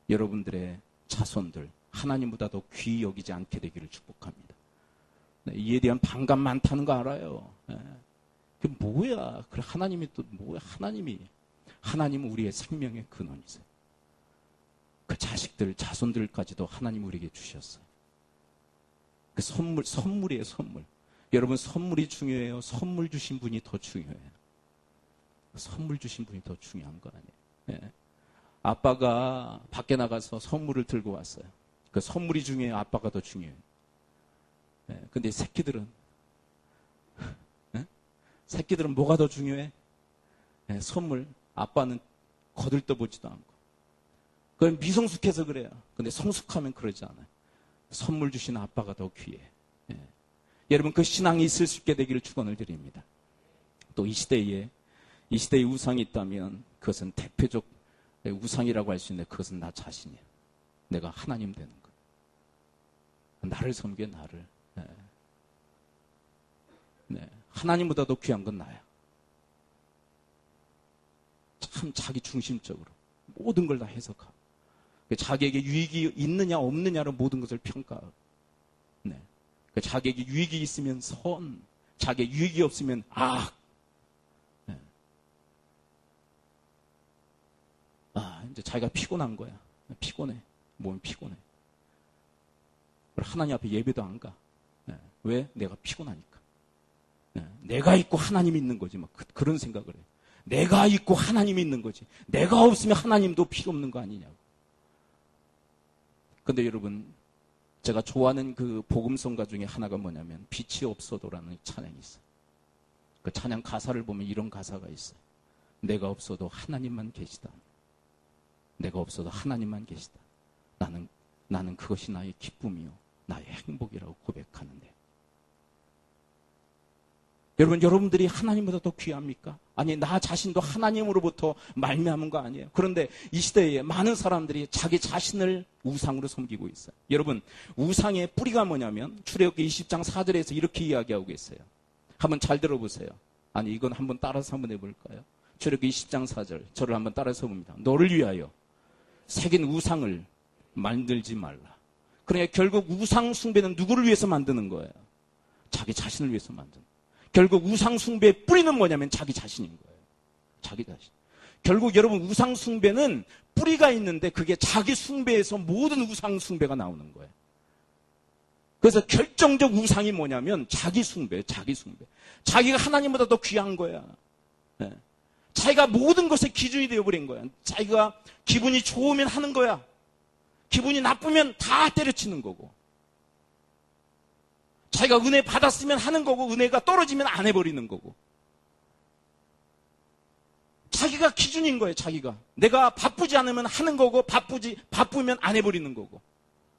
여러분들의 자손들, 하나님보다 더 귀히 여기지 않게 되기를 축복합니다. 네, 이에 대한 반감 많다는 거 알아요. 네. 그 뭐야? 그래, 하나님이 또 뭐야? 하나님은 우리의 생명의 근원이세요. 그 자식들, 자손들까지도 하나님 우리에게 주셨어요. 그 선물이에요, 선물. 여러분, 선물이 중요해요. 선물 주신 분이 더 중요해요. 선물 주신 분이 더 중요한 거 아니에요. 네. 아빠가 밖에 나가서 선물을 들고 왔어요. 그 선물이 중요해요? 아빠가 더 중요해요? 네. 근데 새끼들은 뭐가 더 중요해? 네. 선물. 아빠는 거들떠보지도 않고. 그건 미성숙해서 그래요. 근데 성숙하면 그러지 않아요. 선물 주신 아빠가 더 귀해. 네. 여러분, 그 신앙이 있을 수 있게 되기를 축원을 드립니다. 또 이 시대에 우상이 있다면 그것은 대표적 우상이라고 할 수 있는데 그것은 나 자신이에요. 내가 하나님 되는 거. 나를 섬겨, 나를. 네. 네. 하나님보다 더 귀한 건 나야. 참 자기 중심적으로 모든 걸 다 해석하고 자기에게 유익이 있느냐 없느냐로 모든 것을 평가하고 네. 자기에게 유익이 있으면 선, 자기에게 유익이 없으면 악. 네. 이제 자기가 피곤한 거야. 피곤해. 몸이 피곤해. 하나님 앞에 예배도 안 가. 네. 왜? 내가 피곤하니까. 네. 내가 있고 하나님이 있는 거지. 막 그런 생각을 해. 내가 있고 하나님이 있는 거지. 내가 없으면 하나님도 필요 없는 거 아니냐고. 근데 여러분, 제가 좋아하는 그 복음성가 중에 하나가 뭐냐면 빛이 없어도라는 찬양이 있어요. 그 찬양 가사를 보면 이런 가사가 있어요. 내가 없어도 하나님만 계시다. 내가 없어도 하나님만 계시다. 나는 그것이 나의 기쁨이요 나의 행복이라고 고백하는데, 여러분들이 하나님보다 더 귀합니까? 아니, 나 자신도 하나님으로부터 말미암은 거 아니에요? 그런데 이 시대에 많은 사람들이 자기 자신을 우상으로 섬기고 있어요. 여러분, 우상의 뿌리가 뭐냐면 출애굽기 20장 4절에서 이렇게 이야기하고 있어요. 한번 잘 들어보세요. 아니, 이건 한번 따라서 한번 해볼까요? 출애굽기 20장 4절, 저를 한번 따라서 봅니다. 너를 위하여 새긴 우상을 만들지 말라. 그러니까 결국 우상 숭배는 누구를 위해서 만드는 거예요? 자기 자신을 위해서 만드는 거예요. 결국 우상 숭배의 뿌리는 뭐냐면 자기 자신인 거예요. 자기 자신. 결국 여러분 우상 숭배는 뿌리가 있는데 그게 자기 숭배에서 모든 우상 숭배가 나오는 거예요. 그래서 결정적 우상이 뭐냐면 자기 숭배, 자기 숭배. 자기가 하나님보다 더 귀한 거야. 네. 자기가 모든 것의 기준이 되어버린 거야. 자기가 기분이 좋으면 하는 거야. 기분이 나쁘면 다 때려치는 거고. 자기가 은혜 받았으면 하는 거고 은혜가 떨어지면 안 해버리는 거고. 자기가 기준인 거예요. 자기가. 내가 바쁘지 않으면 하는 거고 바쁘면 안 해버리는 거고.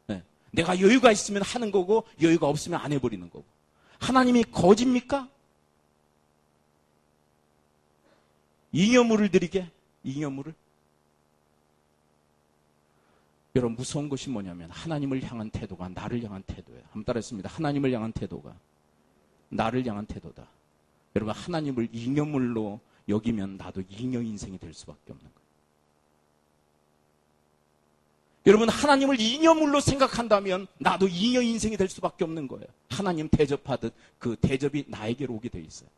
네. 내가 여유가 있으면 하는 거고 여유가 없으면 안 해버리는 거고. 하나님이 거짓입니까? 잉여물을 드리게? 잉여물을? 여러분 무서운 것이 뭐냐면 하나님을 향한 태도가 나를 향한 태도예요. 한번 따라했습니다. 하나님을 향한 태도가 나를 향한 태도다. 여러분 하나님을 잉여물로 여기면 나도 잉여 인생이 될 수밖에 없는 거예요. 여러분 하나님을 잉여물로 생각한다면 나도 잉여 인생이 될 수밖에 없는 거예요. 하나님 대접하듯 그 대접이 나에게로 오게 돼 있어요.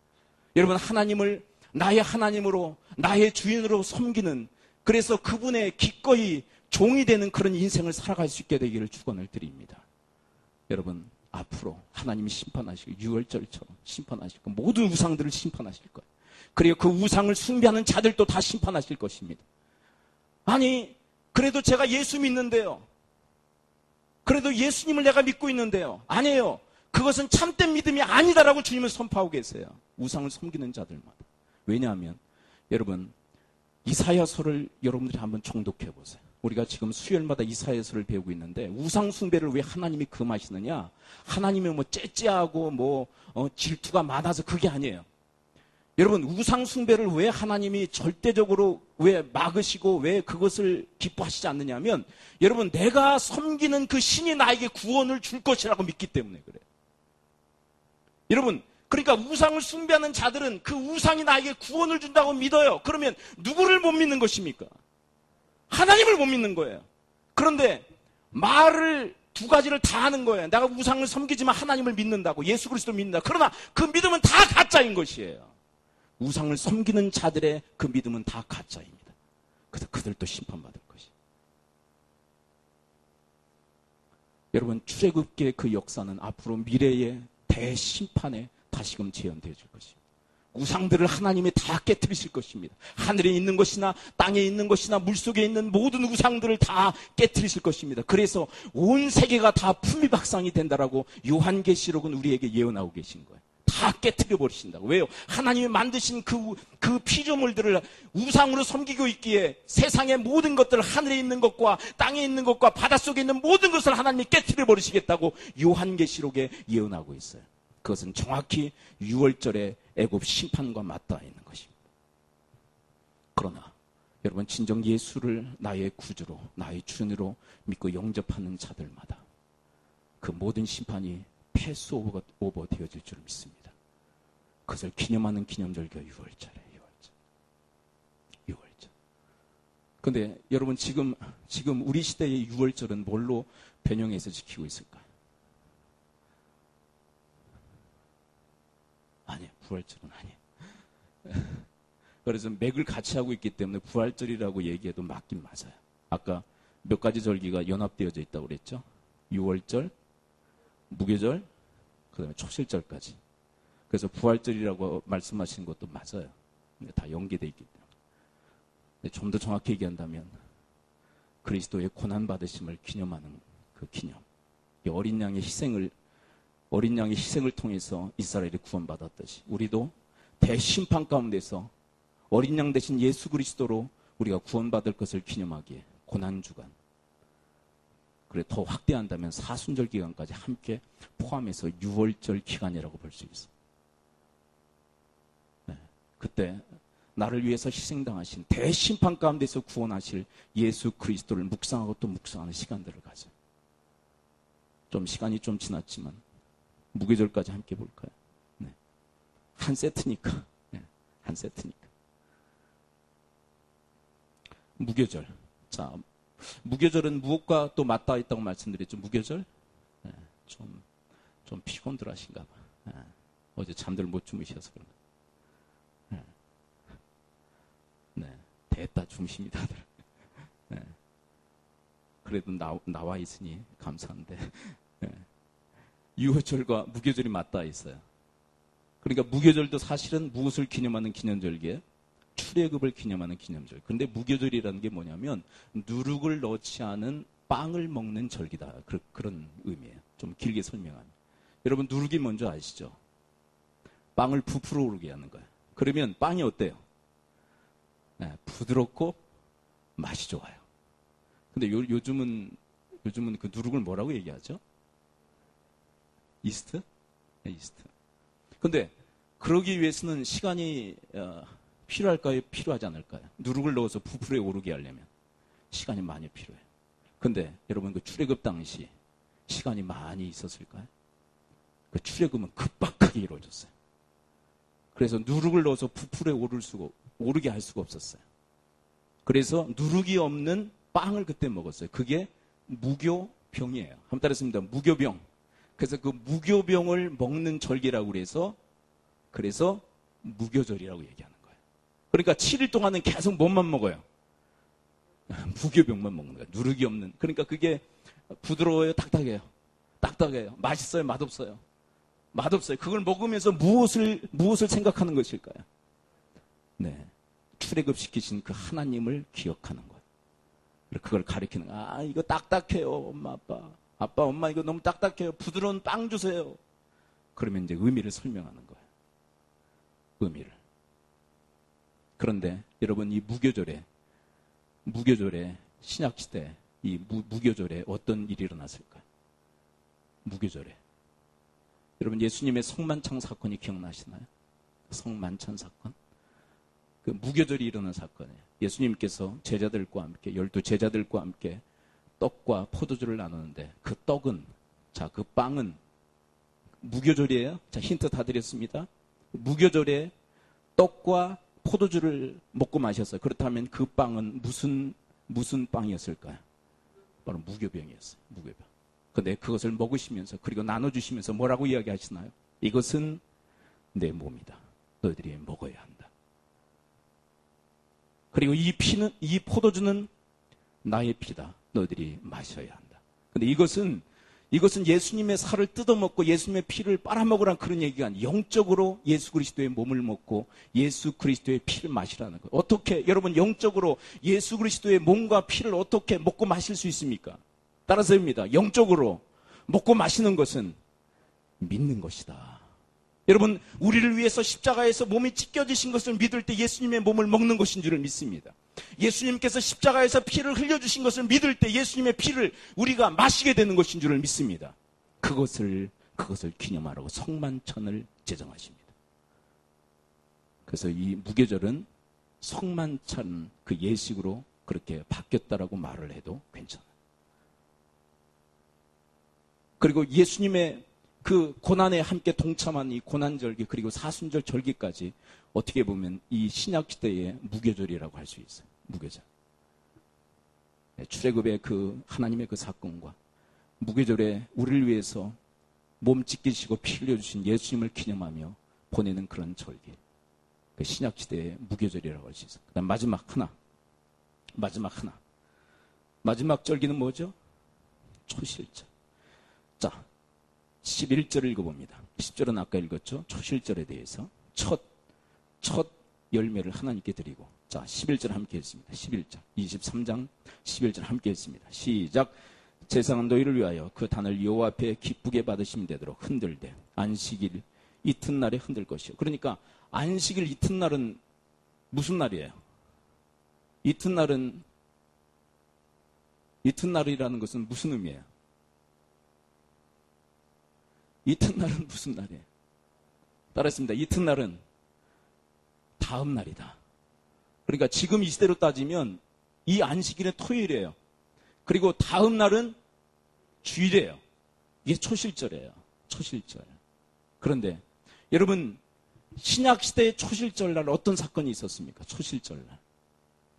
여러분 하나님을 나의 하나님으로 나의 주인으로 섬기는 그래서 그분의 기꺼이 종이 되는 그런 인생을 살아갈 수 있게 되기를 축원을 드립니다. 여러분 앞으로 하나님이 심판하시고 6월절처럼 심판하실 거예요. 모든 우상들을 심판하실 거예요. 그리고 그 우상을 숭배하는 자들도 다 심판하실 것입니다. 아니 그래도 제가 예수 믿는데요. 그래도 예수님을 내가 믿고 있는데요. 아니에요. 그것은 참된 믿음이 아니다라고 주님은 선포하고 계세요. 우상을 섬기는 자들마다. 왜냐하면 여러분 이사야서를 여러분들이 한번 정독해 보세요. 우리가 지금 수요일마다 이사야서를 배우고 있는데 우상 숭배를 왜 하나님이 금하시느냐? 하나님이 뭐 째째하고 질투가 많아서 그게 아니에요. 여러분 우상 숭배를 왜 하나님이 절대적으로 왜 막으시고 왜 그것을 기뻐하시지 않느냐면 여러분 내가 섬기는 그 신이 나에게 구원을 줄 것이라고 믿기 때문에 그래요. 여러분 그러니까 우상을 숭배하는 자들은 그 우상이 나에게 구원을 준다고 믿어요. 그러면 누구를 못 믿는 것입니까? 하나님을 못 믿는 거예요. 그런데 말을 두 가지를 다 하는 거예요. 내가 우상을 섬기지만 하나님을 믿는다고 예수 그리스도 믿는다. 그러나 그 믿음은 다 가짜인 것이에요. 우상을 섬기는 자들의 그 믿음은 다 가짜입니다. 그래서 그들도 심판받을 것이에요. 여러분 출애굽기의 그 역사는 앞으로 미래의 대심판에 다시금 재현되어질 것입니다. 우상들을 하나님이 다 깨트리실 것입니다. 하늘에 있는 것이나 땅에 있는 것이나 물속에 있는 모든 우상들을 다 깨트리실 것입니다. 그래서 온 세계가 다 풍비박산이 된다라고 요한계시록은 우리에게 예언하고 계신 거예요. 다 깨트려 버리신다고. 왜요? 하나님이 만드신 그 피조물들을 우상으로 섬기고 있기에 세상의 모든 것들, 하늘에 있는 것과 땅에 있는 것과 바닷속에 있는 모든 것을 하나님이 깨트려 버리시겠다고 요한계시록에 예언하고 있어요. 그것은 정확히 6월절의 애굽 심판과 맞닿아 있는 것입니다. 그러나 여러분 진정 예수를 나의 구주로 나의 주인으로 믿고 영접하는 자들마다 그 모든 심판이 패스 오버 되어질 줄 믿습니다. 그것을 기념하는 기념절기가 6월절이에요. 6월절. 그런데 여러분 지금 우리 시대의 6월절은 뭘로 변형해서 지키고 있을까요? 아니에요. 부활절은 아니에요. 그래서 맥을 같이 하고 있기 때문에 부활절이라고 얘기해도 맞긴 맞아요. 아까 몇 가지 절기가 연합되어져 있다고 그랬죠? 6월절, 무교절, 그 다음에 초실절까지. 그래서 부활절이라고 말씀하시는 것도 맞아요. 다 연계되어 있기 때문에. 좀 더 정확히 얘기한다면 그리스도의 고난받으심을 기념하는 그 기념. 이 어린 양의 희생을 통해서 이스라엘이 구원받았듯이 우리도 대심판 가운데서 어린 양 대신 예수 그리스도로 우리가 구원받을 것을 기념하기에 고난주간, 그래 더 확대한다면 사순절 기간까지 함께 포함해서 6월절 기간이라고 볼 수 있어요. 네, 그때 나를 위해서 희생당하신 대심판 가운데서 구원하실 예수 그리스도를 묵상하고 또 묵상하는 시간들을 가져요. 좀 시간이 좀 지났지만 무교절까지 함께 볼까요? 네. 한 세트니까. 네. 한 세트니까. 무교절. 자, 무교절은 무엇과 또 맞닿아 있다고 말씀드렸죠? 무교절? 네, 좀 피곤들 하신가 봐. 네, 어제 잠들 못 주무셔서 그런가. 네, 네, 됐다 중심이 다들. 네, 그래도 나와 있으니 감사한데. 네, 유월절과 무교절이 맞닿아 있어요. 그러니까 무교절도 사실은 무엇을 기념하는 기념절기예요? 출애굽을 기념하는 기념절. 그런데 무교절이라는 게 뭐냐면 누룩을 넣지 않은 빵을 먹는 절기다. 그런 의미예요. 좀 길게 설명하면. 여러분 누룩이 뭔지 아시죠? 빵을 부풀어 오르게 하는 거예요. 그러면 빵이 어때요? 네, 부드럽고 맛이 좋아요. 근데 요즘은 그 누룩을 뭐라고 얘기하죠? 이스트? 네, 이스트. 근데 그러기 위해서는 시간이 필요할까요? 필요하지 않을까요? 누룩을 넣어서 부풀어 오르게 하려면 시간이 많이 필요해요. 근데 여러분 그 출애굽 당시 시간이 많이 있었을까요? 그 출애굽은 급박하게 이루어졌어요. 그래서 누룩을 넣어서 부풀어 오르게 할 수가 없었어요. 그래서 누룩이 없는 빵을 그때 먹었어요. 그게 무교병이에요. 한번 따라했습니다. 무교병. 그래서 그 무교병을 먹는 절기라고 그래서 무교절이라고 얘기하는 거예요. 그러니까 7일 동안은 계속 뭐만 먹어요? 무교병만 먹는 거예요. 누룩이 없는. 그러니까 그게 부드러워요? 딱딱해요? 딱딱해요. 맛있어요? 맛없어요? 맛없어요. 그걸 먹으면서 무엇을 생각하는 것일까요? 네. 출애굽시키신 그 하나님을 기억하는 것. 그걸 가리키는 거예요. 이거 딱딱해요. 엄마, 아빠. 아빠, 엄마 이거 너무 딱딱해요. 부드러운 빵 주세요. 그러면 이제 의미를 설명하는 거예요. 의미를. 그런데 여러분 이 무교절에 신약시대 이 무교절에 어떤 일이 일어났을까요? 무교절에. 여러분 예수님의 성만찬 사건이 기억나시나요? 성만찬 사건? 그 무교절이 일어난 사건이에요. 예수님께서 제자들과 함께 12제자들과 함께 떡과 포도주를 나누는데 그 떡은 그 빵은 무교절이에요. 자, 힌트 다 드렸습니다. 무교절에 떡과 포도주를 먹고 마셨어요. 그렇다면 그 빵은 무슨 빵이었을까요? 바로 무교병이었어요. 무교병. 근데 그것을 먹으시면서 그리고 나눠주시면서 뭐라고 이야기하시나요? 이것은 내 몸이다. 너희들이 먹어야 한다. 그리고 이 포도주는 나의 피다. 너희들이 마셔야 한다. 근데 이것은 예수님의 살을 뜯어먹고 예수님의 피를 빨아먹으라는 그런 얘기가 아니에요. 영적으로 예수 그리스도의 몸을 먹고 예수 그리스도의 피를 마시라는 거예요. 어떻게 여러분 영적으로 예수 그리스도의 몸과 피를 어떻게 먹고 마실 수 있습니까? 따라서입니다. 영적으로 먹고 마시는 것은 믿는 것이다. 여러분 우리를 위해서 십자가에서 몸이 찢겨지신 것을 믿을 때 예수님의 몸을 먹는 것인 줄을 믿습니다. 예수님께서 십자가에서 피를 흘려주신 것을 믿을 때 예수님의 피를 우리가 마시게 되는 것인 줄을 믿습니다. 그것을 기념하라고 성만찬을 제정하십니다. 그래서 이 무교절은 성만찬 그 예식으로 그렇게 바뀌었다라고 말을 해도 괜찮아요. 그리고 예수님의 그 고난에 함께 동참한 이 고난절기 그리고 사순절 절기까지 어떻게 보면 이 신약시대의 무교절이라고 할 수 있어요. 무교절. 출애굽의 그 하나님의 그 사건과 무교절에 우리를 위해서 몸 찢기시고 피 흘려주신 예수님을 기념하며 보내는 그런 절기. 그 신약시대의 무교절이라고 할 수 있어요. 그 다음 마지막 하나. 마지막 절기는 뭐죠? 초실절. 자, 11절을 읽어봅니다. 10절은 아까 읽었죠? 초실절에 대해서. 첫 열매를 하나님께 드리고. 자, 11절 함께 했습니다. 11절. 23장 11절 함께 했습니다. 시작. 제사장은 너희를 위하여 그 단을 여호와 앞에 기쁘게 받으시면 되도록 흔들되 안식일 이튿날에 흔들 것이요. 그러니까 안식일 이튿날은 무슨 날이에요? 이튿날이라는 것은 무슨 의미예요? 이튿날은 무슨 날이에요? 따라했습니다. 이튿날은 다음 날이다. 그러니까 지금 이 시대로 따지면 이 안식일은 토요일이에요. 그리고 다음 날은 주일이에요. 이게 초실절이에요. 초실절. 그런데 여러분 신약시대의 초실절날 어떤 사건이 있었습니까? 초실절날.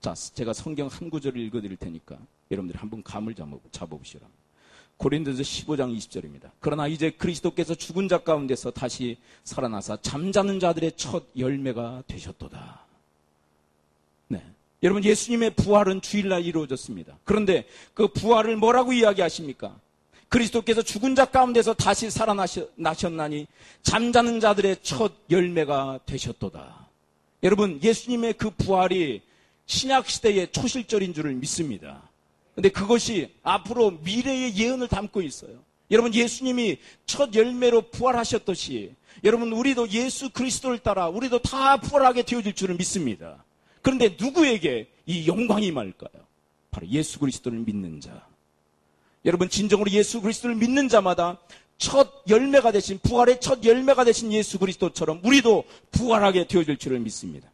자, 제가 성경 한 구절을 읽어드릴 테니까 여러분들이 한번 감을 잡아보시라. 고린도서 15장 20절입니다. 그러나 이제 그리스도께서 죽은 자 가운데서 다시 살아나사 잠자는 자들의 첫 열매가 되셨도다. 네. 여러분, 예수님의 부활은 주일날 이루어졌습니다. 그런데 그 부활을 뭐라고 이야기하십니까? 그리스도께서 죽은 자 가운데서 다시 살아나셨나니 잠자는 자들의 첫 열매가 되셨도다. 여러분, 예수님의 그 부활이 신약시대의 초실절인 줄을 믿습니다. 근데 그것이 앞으로 미래의 예언을 담고 있어요. 여러분, 예수님이 첫 열매로 부활하셨듯이 여러분, 우리도 예수 그리스도를 따라 우리도 다 부활하게 되어질 줄을 믿습니다. 그런데 누구에게 이 영광이 임할까요? 바로 예수 그리스도를 믿는 자. 여러분, 진정으로 예수 그리스도를 믿는 자마다 첫 열매가 되신, 부활의 첫 열매가 되신 예수 그리스도처럼 우리도 부활하게 되어질 줄을 믿습니다.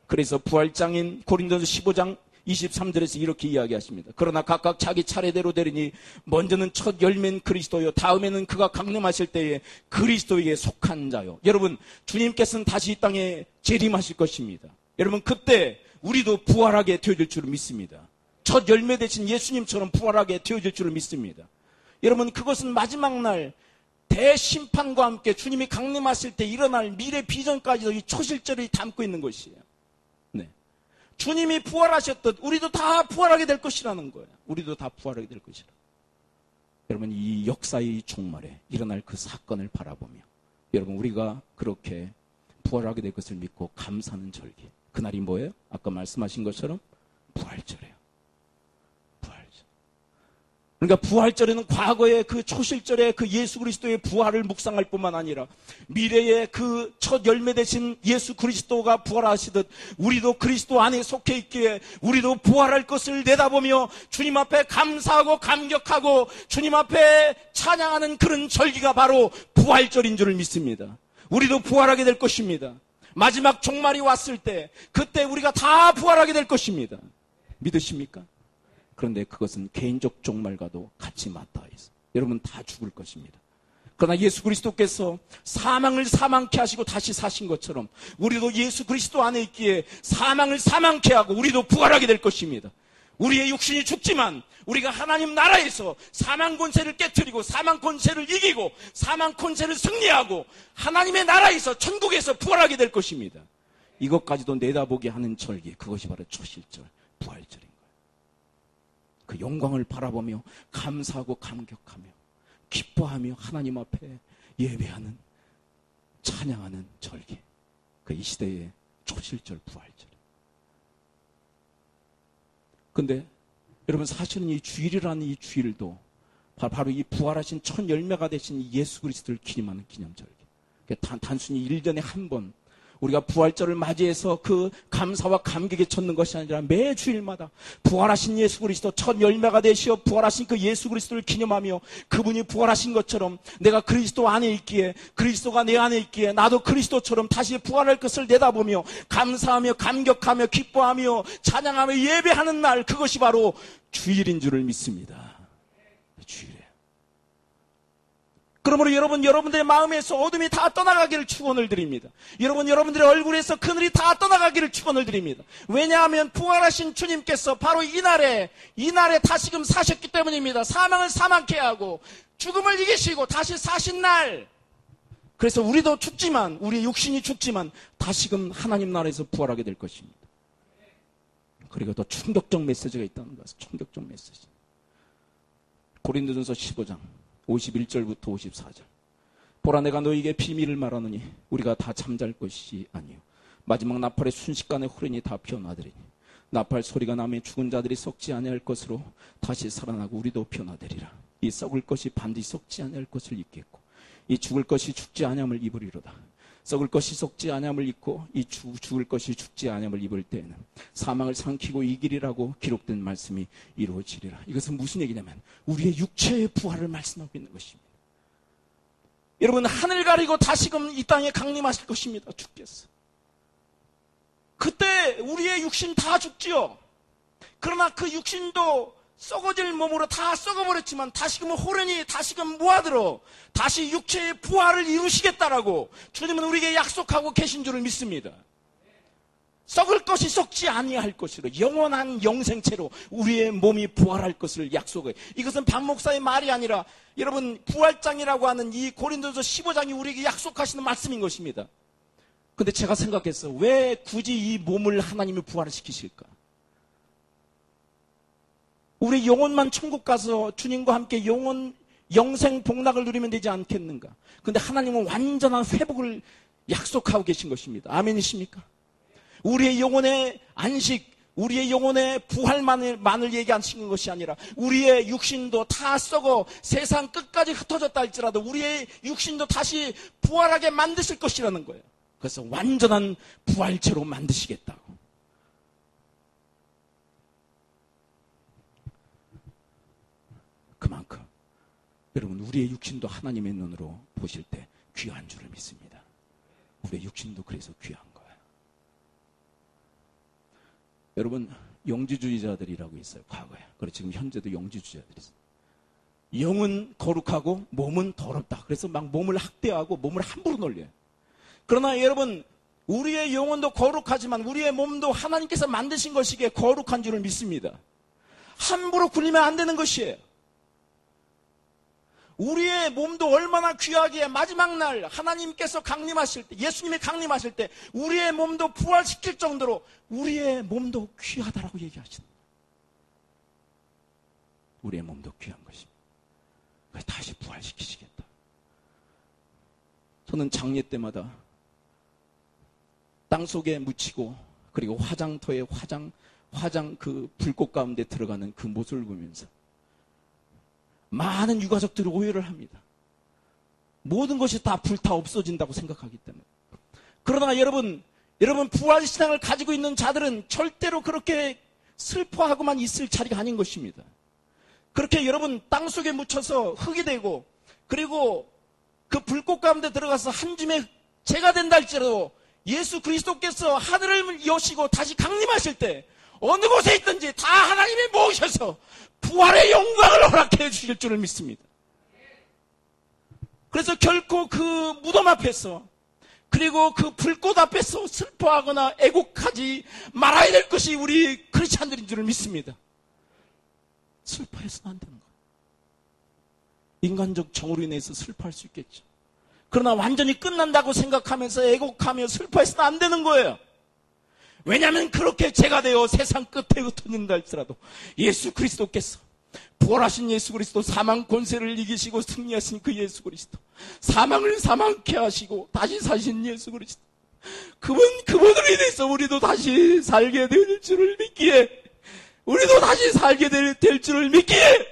그래서 부활장인 고린도서 15장 23절에서 이렇게 이야기하십니다. 그러나 각각 자기 차례대로 되리니 먼저는 첫 열매인 그리스도요, 다음에는 그가 강림하실 때에 그리스도에게 속한 자요. 여러분, 주님께서는 다시 이 땅에 재림하실 것입니다. 여러분, 그때 우리도 부활하게 되어질 줄을 믿습니다. 첫 열매 되신 예수님처럼 부활하게 되어질 줄을 믿습니다. 여러분, 그것은 마지막 날 대심판과 함께 주님이 강림하실 때 일어날 미래 비전까지도 이 초실절이 담고 있는 것이에요. 네. 주님이 부활하셨듯 우리도 다 부활하게 될 것이라는 거예요. 우리도 다 부활하게 될 것이라. 여러분, 이 역사의 종말에 일어날 그 사건을 바라보며 여러분, 우리가 그렇게 부활하게 될 것을 믿고 감사하는 절기. 그날이 뭐예요? 아까 말씀하신 것처럼 부활절이에요. 그러니까 부활절에는 과거의 그 초실절의 그 예수 그리스도의 부활을 묵상할 뿐만 아니라 미래의 그 첫 열매 되신 예수 그리스도가 부활하시듯 우리도 그리스도 안에 속해 있기에 우리도 부활할 것을 내다보며 주님 앞에 감사하고 감격하고 주님 앞에 찬양하는 그런 절기가 바로 부활절인 줄을 믿습니다. 우리도 부활하게 될 것입니다. 마지막 종말이 왔을 때 그때 우리가 다 부활하게 될 것입니다. 믿으십니까? 그런데 그것은 개인적 종말과도 같이 맞닿아 있어요. 여러분, 다 죽을 것입니다. 그러나 예수 그리스도께서 사망을 사망케 하시고 다시 사신 것처럼 우리도 예수 그리스도 안에 있기에 사망을 사망케 하고 우리도 부활하게 될 것입니다. 우리의 육신이 죽지만 우리가 하나님 나라에서 사망 권세를 깨트리고 사망 권세를 이기고 사망 권세를 승리하고 하나님의 나라에서 천국에서 부활하게 될 것입니다. 이것까지도 내다보게 하는 절기, 그것이 바로 초실절, 부활절입니다. 그 영광을 바라보며 감사하고 감격하며 기뻐하며 하나님 앞에 예배하는, 찬양하는 절기. 그 이 시대의 초실절, 부활절. 근데 여러분, 사실은 이 주일이라는 이 주일도 바로 이 부활하신 첫 열매가 되신 예수 그리스도를 기념하는 기념절기. 단순히 1년에 한 번 우리가 부활절을 맞이해서 그 감사와 감격에 젖는 것이 아니라 매 주일마다 부활하신 예수 그리스도 첫 열매가 되시어 부활하신 그 예수 그리스도를 기념하며 그분이 부활하신 것처럼 내가 그리스도 안에 있기에 그리스도가 내 안에 있기에 나도 그리스도처럼 다시 부활할 것을 내다보며 감사하며 감격하며 기뻐하며 찬양하며 예배하는 날, 그것이 바로 주일인 줄을 믿습니다. 주일에. 그러므로 여러분들의 마음에서 어둠이 다 떠나가기를 축원을 드립니다. 여러분들의 얼굴에서 그늘이 다 떠나가기를 축원을 드립니다. 왜냐하면 부활하신 주님께서 바로 이날에 다시금 사셨기 때문입니다. 사망을 사망케 하고 죽음을 이기시고 다시 사신 날. 그래서 우리도 죽지만, 우리의 육신이 죽지만 다시금 하나님 나라에서 부활하게 될 것입니다. 그리고 또 충격적 메시지가 있다는 것은 충격적 메시지. 고린도전서 15장 51절부터 54절. 보라, 내가 너희에게 비밀을 말하노니 우리가 다 잠잘 것이 아니요 마지막 나팔의 순식간에 호련히 다 피어나되리니 나팔 소리가 나면 죽은 자들이 썩지 아니할 것으로 다시 살아나고 우리도 피어나되리라. 이 썩을 것이 반드시 썩지 아니할 것을 입겠고 이 죽을 것이 죽지 아니함을 입으리로다. 썩을 것이 썩지 아니함을 입고 이 죽을 것이 죽지 아니함을 입을 때에는 사망을 삼키고 이기리라고 기록된 말씀이 이루어지리라. 이것은 무슨 얘기냐면 우리의 육체의 부활을 말씀하고 있는 것입니다. 여러분, 하늘 가리고 다시금 이 땅에 강림하실 것입니다. 주께서. 그때 우리의 육신 다 죽지요. 그러나 그 육신도 썩어질 몸으로 다 썩어버렸지만 다시금 호련히 다시금 모아들어 다시 육체의 부활을 이루시겠다라고 주님은 우리에게 약속하고 계신 줄을 믿습니다. 썩을 것이 썩지 아니할 것으로 영원한 영생체로 우리의 몸이 부활할 것을 약속해. 이것은 박 목사의 말이 아니라 여러분 부활장이라고 하는 이 고린도서 15장이 우리에게 약속하시는 말씀인 것입니다. 근데 제가 생각했어요. 왜 굳이 이 몸을 하나님이 부활시키실까? 우리 영혼만 천국 가서 주님과 함께 영생 복락을 누리면 되지 않겠는가? 근데 하나님은 완전한 회복을 약속하고 계신 것입니다. 아멘이십니까? 우리의 영혼의 안식, 우리의 영혼의 부활만을 얘기하시는 것이 아니라 우리의 육신도 다 썩어 세상 끝까지 흩어졌다 할지라도 우리의 육신도 다시 부활하게 만드실 것이라는 거예요. 그래서 완전한 부활체로 만드시겠다고. 그만큼 여러분 우리의 육신도 하나님의 눈으로 보실 때 귀한 줄을 믿습니다. 우리의 육신도 그래서 귀한 거예요. 여러분 영지주의자들이라고 있어요. 과거에. 그리고 지금 현재도 영지주의자들이 있어요. 영은 거룩하고 몸은 더럽다. 그래서 막 몸을 학대하고 몸을 함부로 놀려요. 그러나 여러분 우리의 영혼도 거룩하지만 우리의 몸도 하나님께서 만드신 것이기에 거룩한 줄을 믿습니다. 함부로 굴리면 안 되는 것이에요. 우리의 몸도 얼마나 귀하기에 마지막 날 하나님께서 강림하실 때, 예수님이 강림하실 때 우리의 몸도 부활시킬 정도로 우리의 몸도 귀하다라고 얘기하시는 거예요. 우리의 몸도 귀한 것입니다. 그래서 다시 부활시키시겠다. 저는 장례 때마다 땅속에 묻히고 그리고 화장터에 화장 그 불꽃 가운데 들어가는 그 모습을 보면서 많은 유가족들이 오해를 합니다. 모든 것이 다 불타 없어진다고 생각하기 때문에. 그러나 여러분 부활신앙을 가지고 있는 자들은 절대로 그렇게 슬퍼하고만 있을 자리가 아닌 것입니다. 그렇게 여러분 땅속에 묻혀서 흙이 되고 그리고 그 불꽃 가운데 들어가서 한 줌의 재가 된다 할지라도 예수 그리스도께서 하늘을 여시고 다시 강림하실 때 어느 곳에 있든지 다 하나님이 모으셔서 부활의 영광을 허락해 주실 줄을 믿습니다. 그래서 결코 그 무덤 앞에서 그리고 그 불꽃 앞에서 슬퍼하거나 애곡하지 말아야 될 것이 우리 크리스찬들인 줄을 믿습니다. 슬퍼해서는 안 되는 거예요. 인간적 정으로 인해서 슬퍼할 수 있겠죠. 그러나 완전히 끝난다고 생각하면서 애곡하며 슬퍼해서는 안 되는 거예요. 왜냐하면 그렇게 죄가 되어 세상 끝에 흩어진다 할지라도 예수 그리스도께서 부활하신 예수 그리스도 사망 권세를 이기시고 승리하신 그 예수 그리스도 사망을 사망케 하시고 다시 사신 예수 그리스도 그분으로 인해서 우리도 다시 살게 될 줄을 믿기에 우리도 다시 살게 될 줄을 믿기에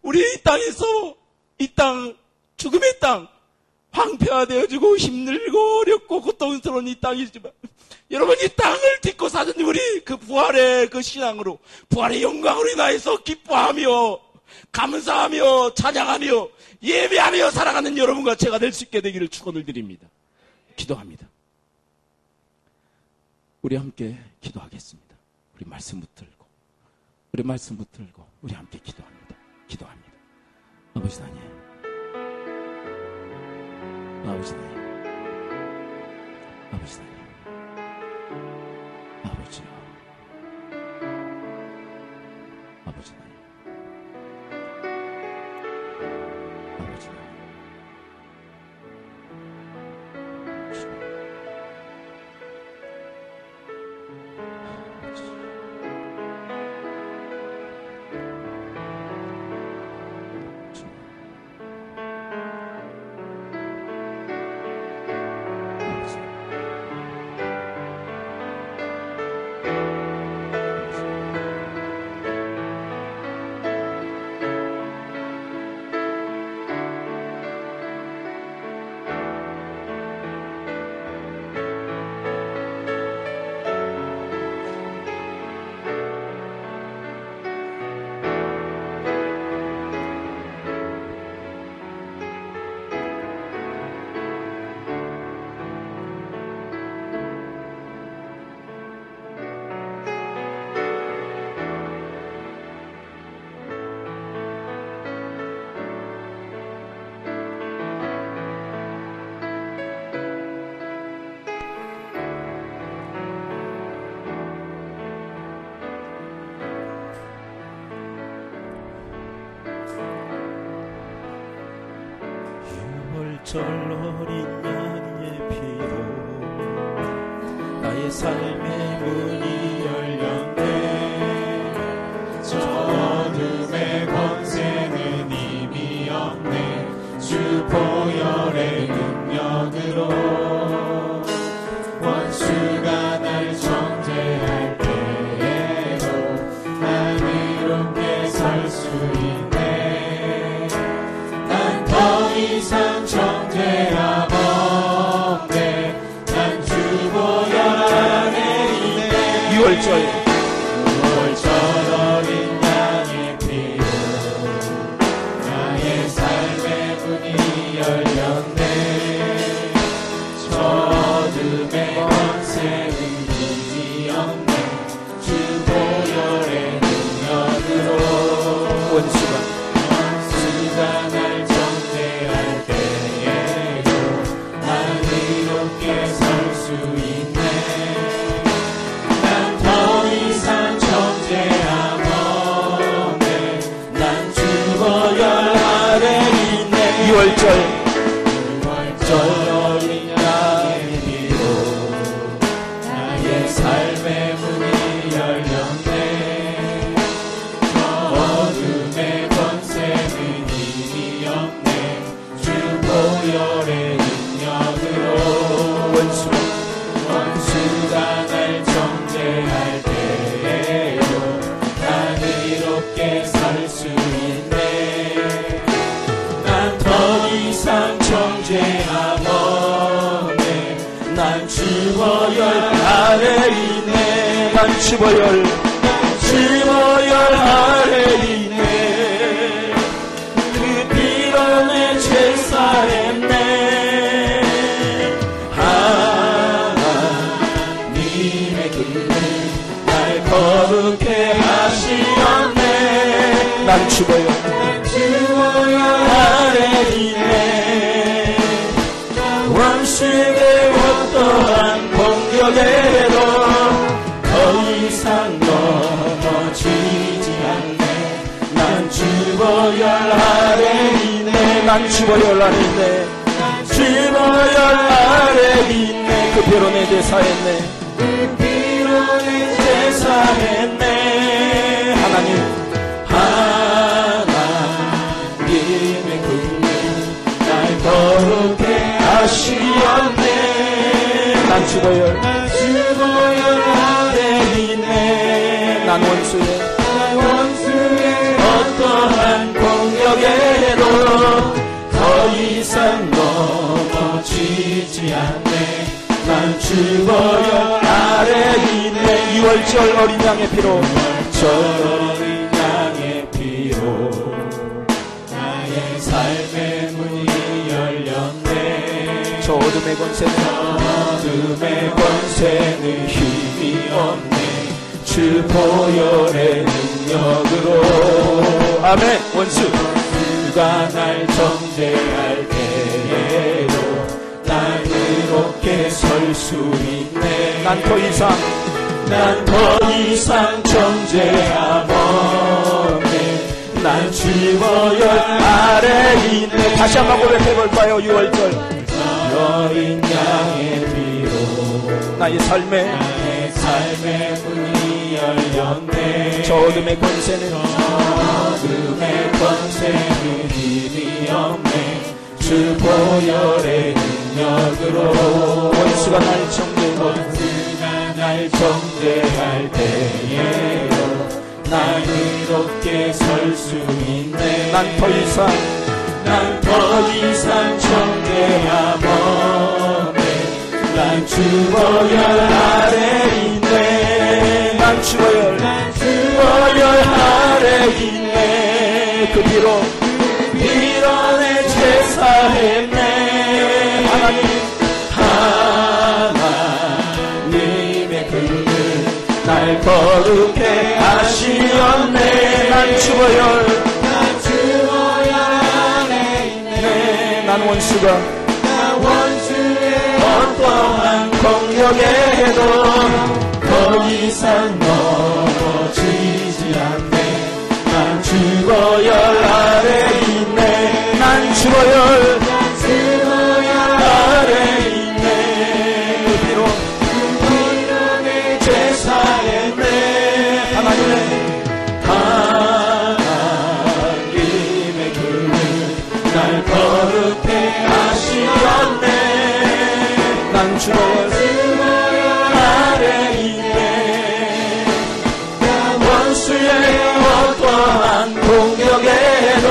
우리 이 땅에서 이 땅 죽음의 땅 황폐화되어지고 힘들고 어렵고 고통스러운 이 땅이지만 여러분 이 땅을 딛고 사는 우리 그 부활의 그 신앙으로 부활의 영광으로 인하여서 기뻐하며 감사하며 찬양하며 예배하며 살아가는 여러분과 제가 될 수 있게 되기를 축원을 드립니다. 기도합니다. 우리 함께 기도하겠습니다. 우리 말씀 붙들고 우리 함께 기도합니다. 아버지 하나님, 아버지 하나님, 아버지요, 아버지 하나님, 아버지 하나님, 6월절 어린 양의 피로 나의 삶의 문이 열렸네. 저 어둠의 권세는 이미 없네. 주 보혈의 능력으로 원수가 날 정죄할 때에도 난 이롭게 설 수 있네. 난 더 이상 정죄함 없네. 난 주 보혈 안에 있네. 6월절 어린 양의 피로 나의 삶의 문이 열렸네. 저 어둠의 권세는 이미 없네. 주 보혈의 능력으로 원수가 날 정죄할 때에도 난 이롭게 설 수 있네. 난 더 이상 정죄함 없네. 난 주 보혈 아래 있네. 6월절 어린 양의 피로 나의 삶의 문이 열렸네. 저 어둠의 권세는 이미 없네. 주 보혈의 능력으로 원수가 날 정죄할 때에도 난 이롭게 살 수 있네. 난 더 이상 정죄함 없네. 난 주 보혈 아래 있네. 난 주 보혈 주 보혈 아래 있네. 그 피로 내 죄 사했네. 하나님의 그는 날 거룩해 하시었네. 난 주 보혈 주 보혈 아래 있네. 원수의 어떠한 공격에도 더 이상 넘어지지 않네. 난 주 보혈 아래 있네. 난 주 보혈 안에 있네. 주 보혈 아래 있네. 그 피로 내 죄 사했네. 그 피로 내 죄 사했네. 하나님 하나님의 그는 날 거룩해 하시었네. 난 주 보혈 주 보혈 아래 있네. 난 원수의 어떠한 공격에도 더 이상 넘어지지 않네. 난 주 보혈 아래 있네. 6월절 어린 양의 피로 저 어린 양의 피로 나의 삶의 문이 열렸네. 저 어둠의 권세는 어둠의 권세는 힘이 없네. 주 보혈의 능력으로 아멘. 원수가 날 정죄할 때에도 난 이롭게 설 수 있네. 난 더 이상 정죄함 없네. 난 주 보혈 아래 있네. 다시 한번 고백해볼까요? 6월절 어린 양의 피로 나의 삶에 나의 삶의 문이 열렸네. 저 어둠의 권세는 어둠의 권세는 힘이 없네. 주 보혈의 능력으로 원수가 날 정죄하고 날 정죄할 때에도 난 이롭게 설 수 있네. 난 더 이상 정죄함 없네. 난 주 보혈 아래 있네. 난 주 보혈 아래 있네. 그 피로 내 죄 사했네. 하나님의 그는 날 거룩해 하시었네. 난 주 보혈 안에 있네. 난 원수가 원수의 어떠한 공격에도 더 이상 넘어지지 않네. 난 주 보혈 아래 있네. 난 주 보혈 난 죽어야 아래 있네. 원수의 어떠한 공격에도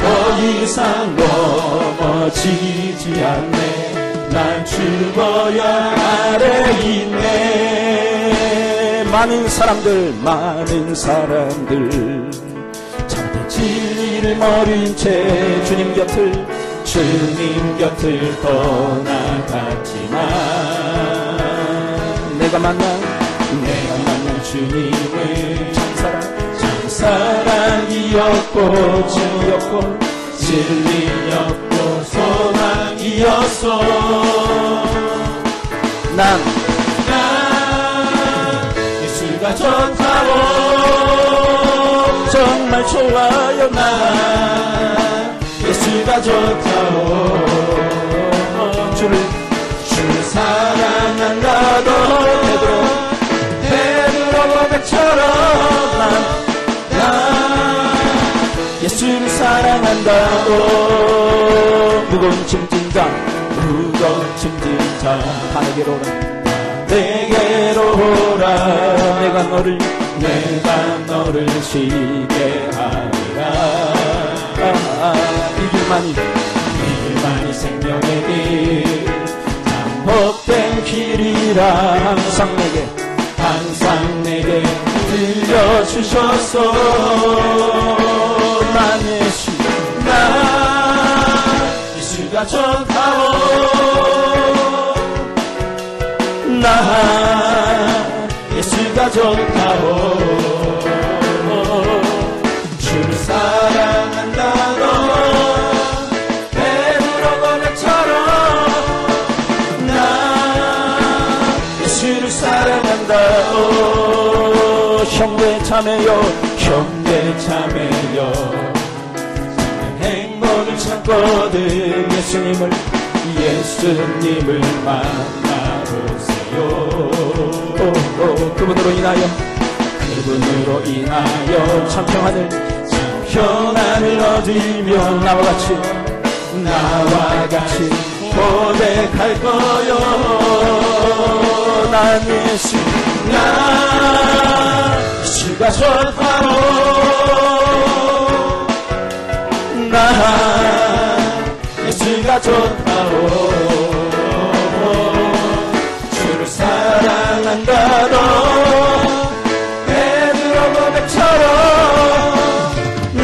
더 이상 넘어지지 않네. 난 죽어야 아래 있네. 많은 사람들 참된 진리를 모른 채 주님 곁을 떠나갔지만 내가 만난 주님은 참사랑이었고 진리였고 소망이었어. 난 예수가 좋다고 정말 좋아요. 난 예수가 좋다고 주를 사랑한다고 베드로 고백처럼 난 예수를 사랑한다고 무거운 짐진 자 다 내게로 오라. 내가 너를 쉬게 하리라. 이 길만이 생명의 길 복된 길이라 항상 내게 들려주셨소. 난 예수가 좋다고 난 예수가 좋다고 주를 사랑한다고 베드로 고백처럼 난 예수를 사랑한다고 형제자매여 행복을 찾거든 예수님을 만나보세요. 그분으로 인하여 참 평안을 얻으며 나와 같이 고백할 거요. 난 예수가 좋다고 난 예수가 좋다고 주를 사랑한다고 베드로 고백처럼 난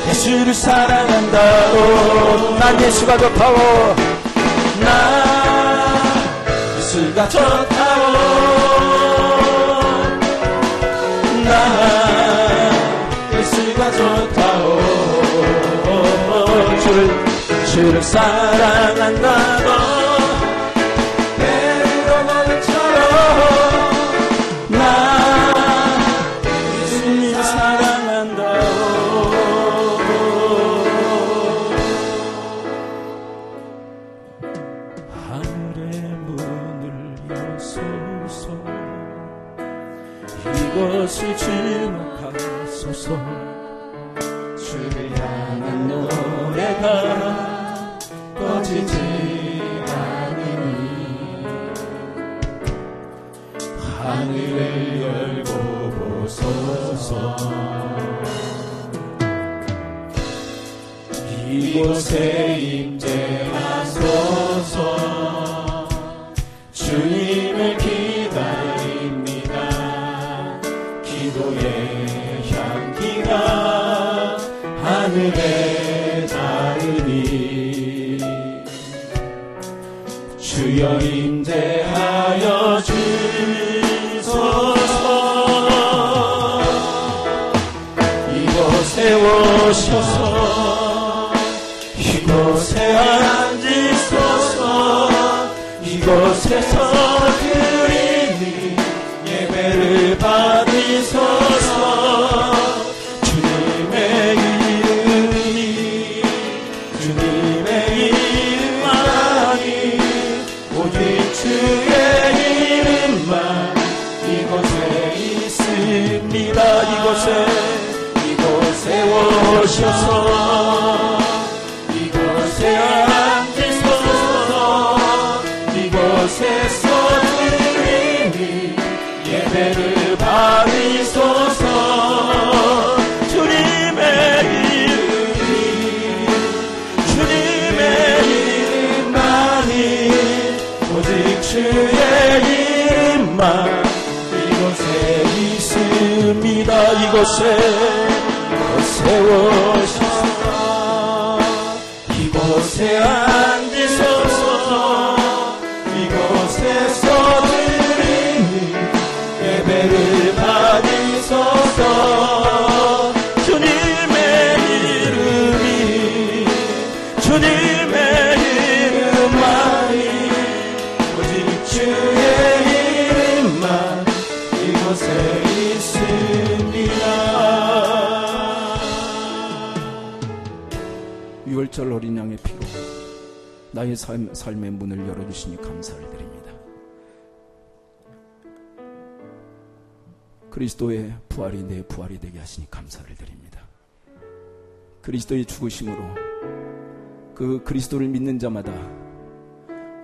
예수를 사랑한다고 난 예수가 좋다고 난 예수가 좋다고 난 예수가 좋다고 주를 사랑한다고 베드로 고백처럼 난 예수님을 사랑한다고. 하늘의 문을 여소서 이것을 주목하소서. 주를 향한 노래가 꺼지지 않으니 하늘을 열고 보소서. 이곳에 임재하소서. 주님을 기다립니다. 기도의 향기가 하늘에 닿으니 주여 임재하여 주소서. 이곳에 오셔서 이곳에 앉으소서. 이곳에서 드리는 예배를 받으소서. 주님의 이름만이 오직 주의 이름만 이곳에 있습니다. 이곳에 오셔서 이곳에 앉으소서. 이곳에서 드리니 예배를 받으소서. 주님의 이름만이 오직 주의 이름만 이곳에 있습니다. 이곳에 세워주소서. 이곳에 앉으소서. 이곳에서 드리니 예배를 받으소서. 주님의 이름만이 오직 주의 이름만 이곳에 있습니다. 6월절 어린 양의 피로 나의 삶의 문을 열어주시니 감사를 드립니다. 그리스도의 부활이 내 부활이 되게 하시니 감사를 드립니다. 그리스도의 죽으심으로 그 그리스도를 믿는 자마다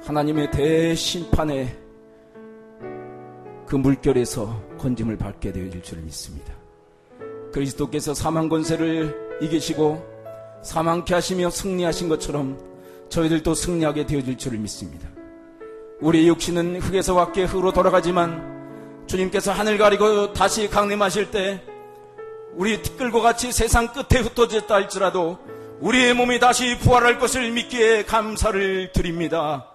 하나님의 대심판의 그 물결에서 건짐을 받게 되어질 줄 믿습니다. 그리스도께서 사망 권세를 이기시고 사망케 하시며 승리하신 것처럼 저희들도 승리하게 되어질 줄을 믿습니다. 우리의 육신은 흙에서 왔기에 흙으로 돌아가지만 주님께서 하늘 가리고 다시 강림하실 때 우리 티끌과 같이 세상 끝에 흩어졌다 할지라도 우리의 몸이 다시 부활할 것을 믿기에 감사를 드립니다.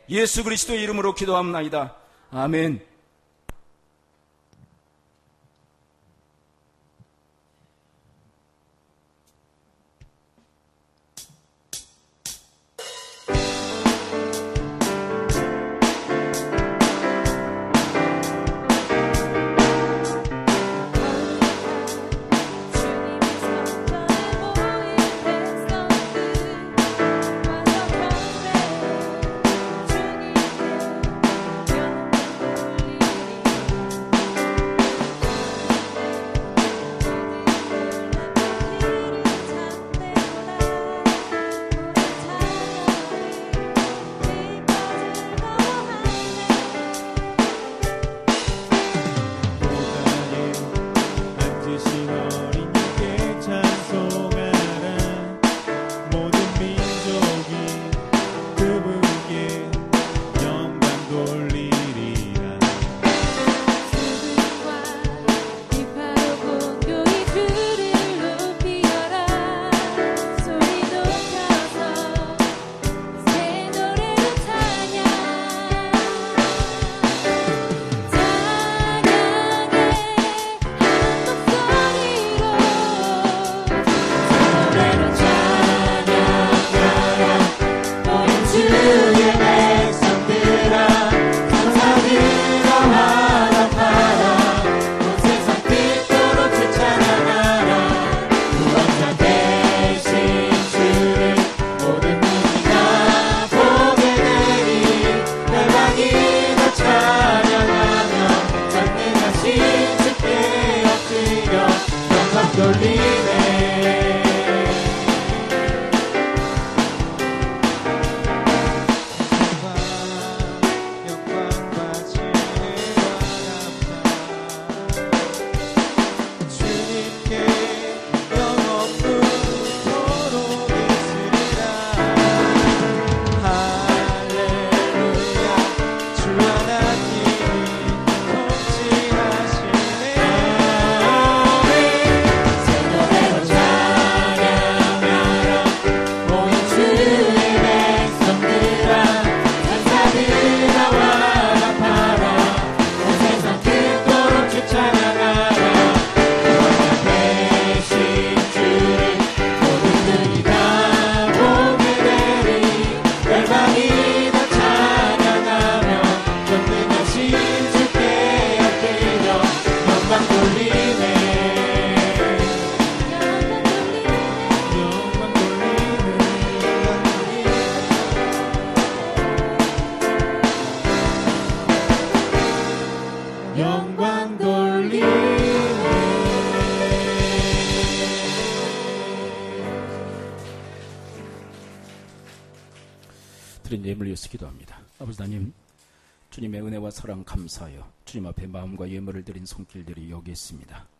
예수 그리스도의 이름으로 기도합나이다. 아멘. 드린 예물을 위해서 기도합니다. 아버지 하나님, 주님의 은혜와 사랑 감사하여 주님 앞에 마음과 예물을 드린 손길들이 여기 있습니다.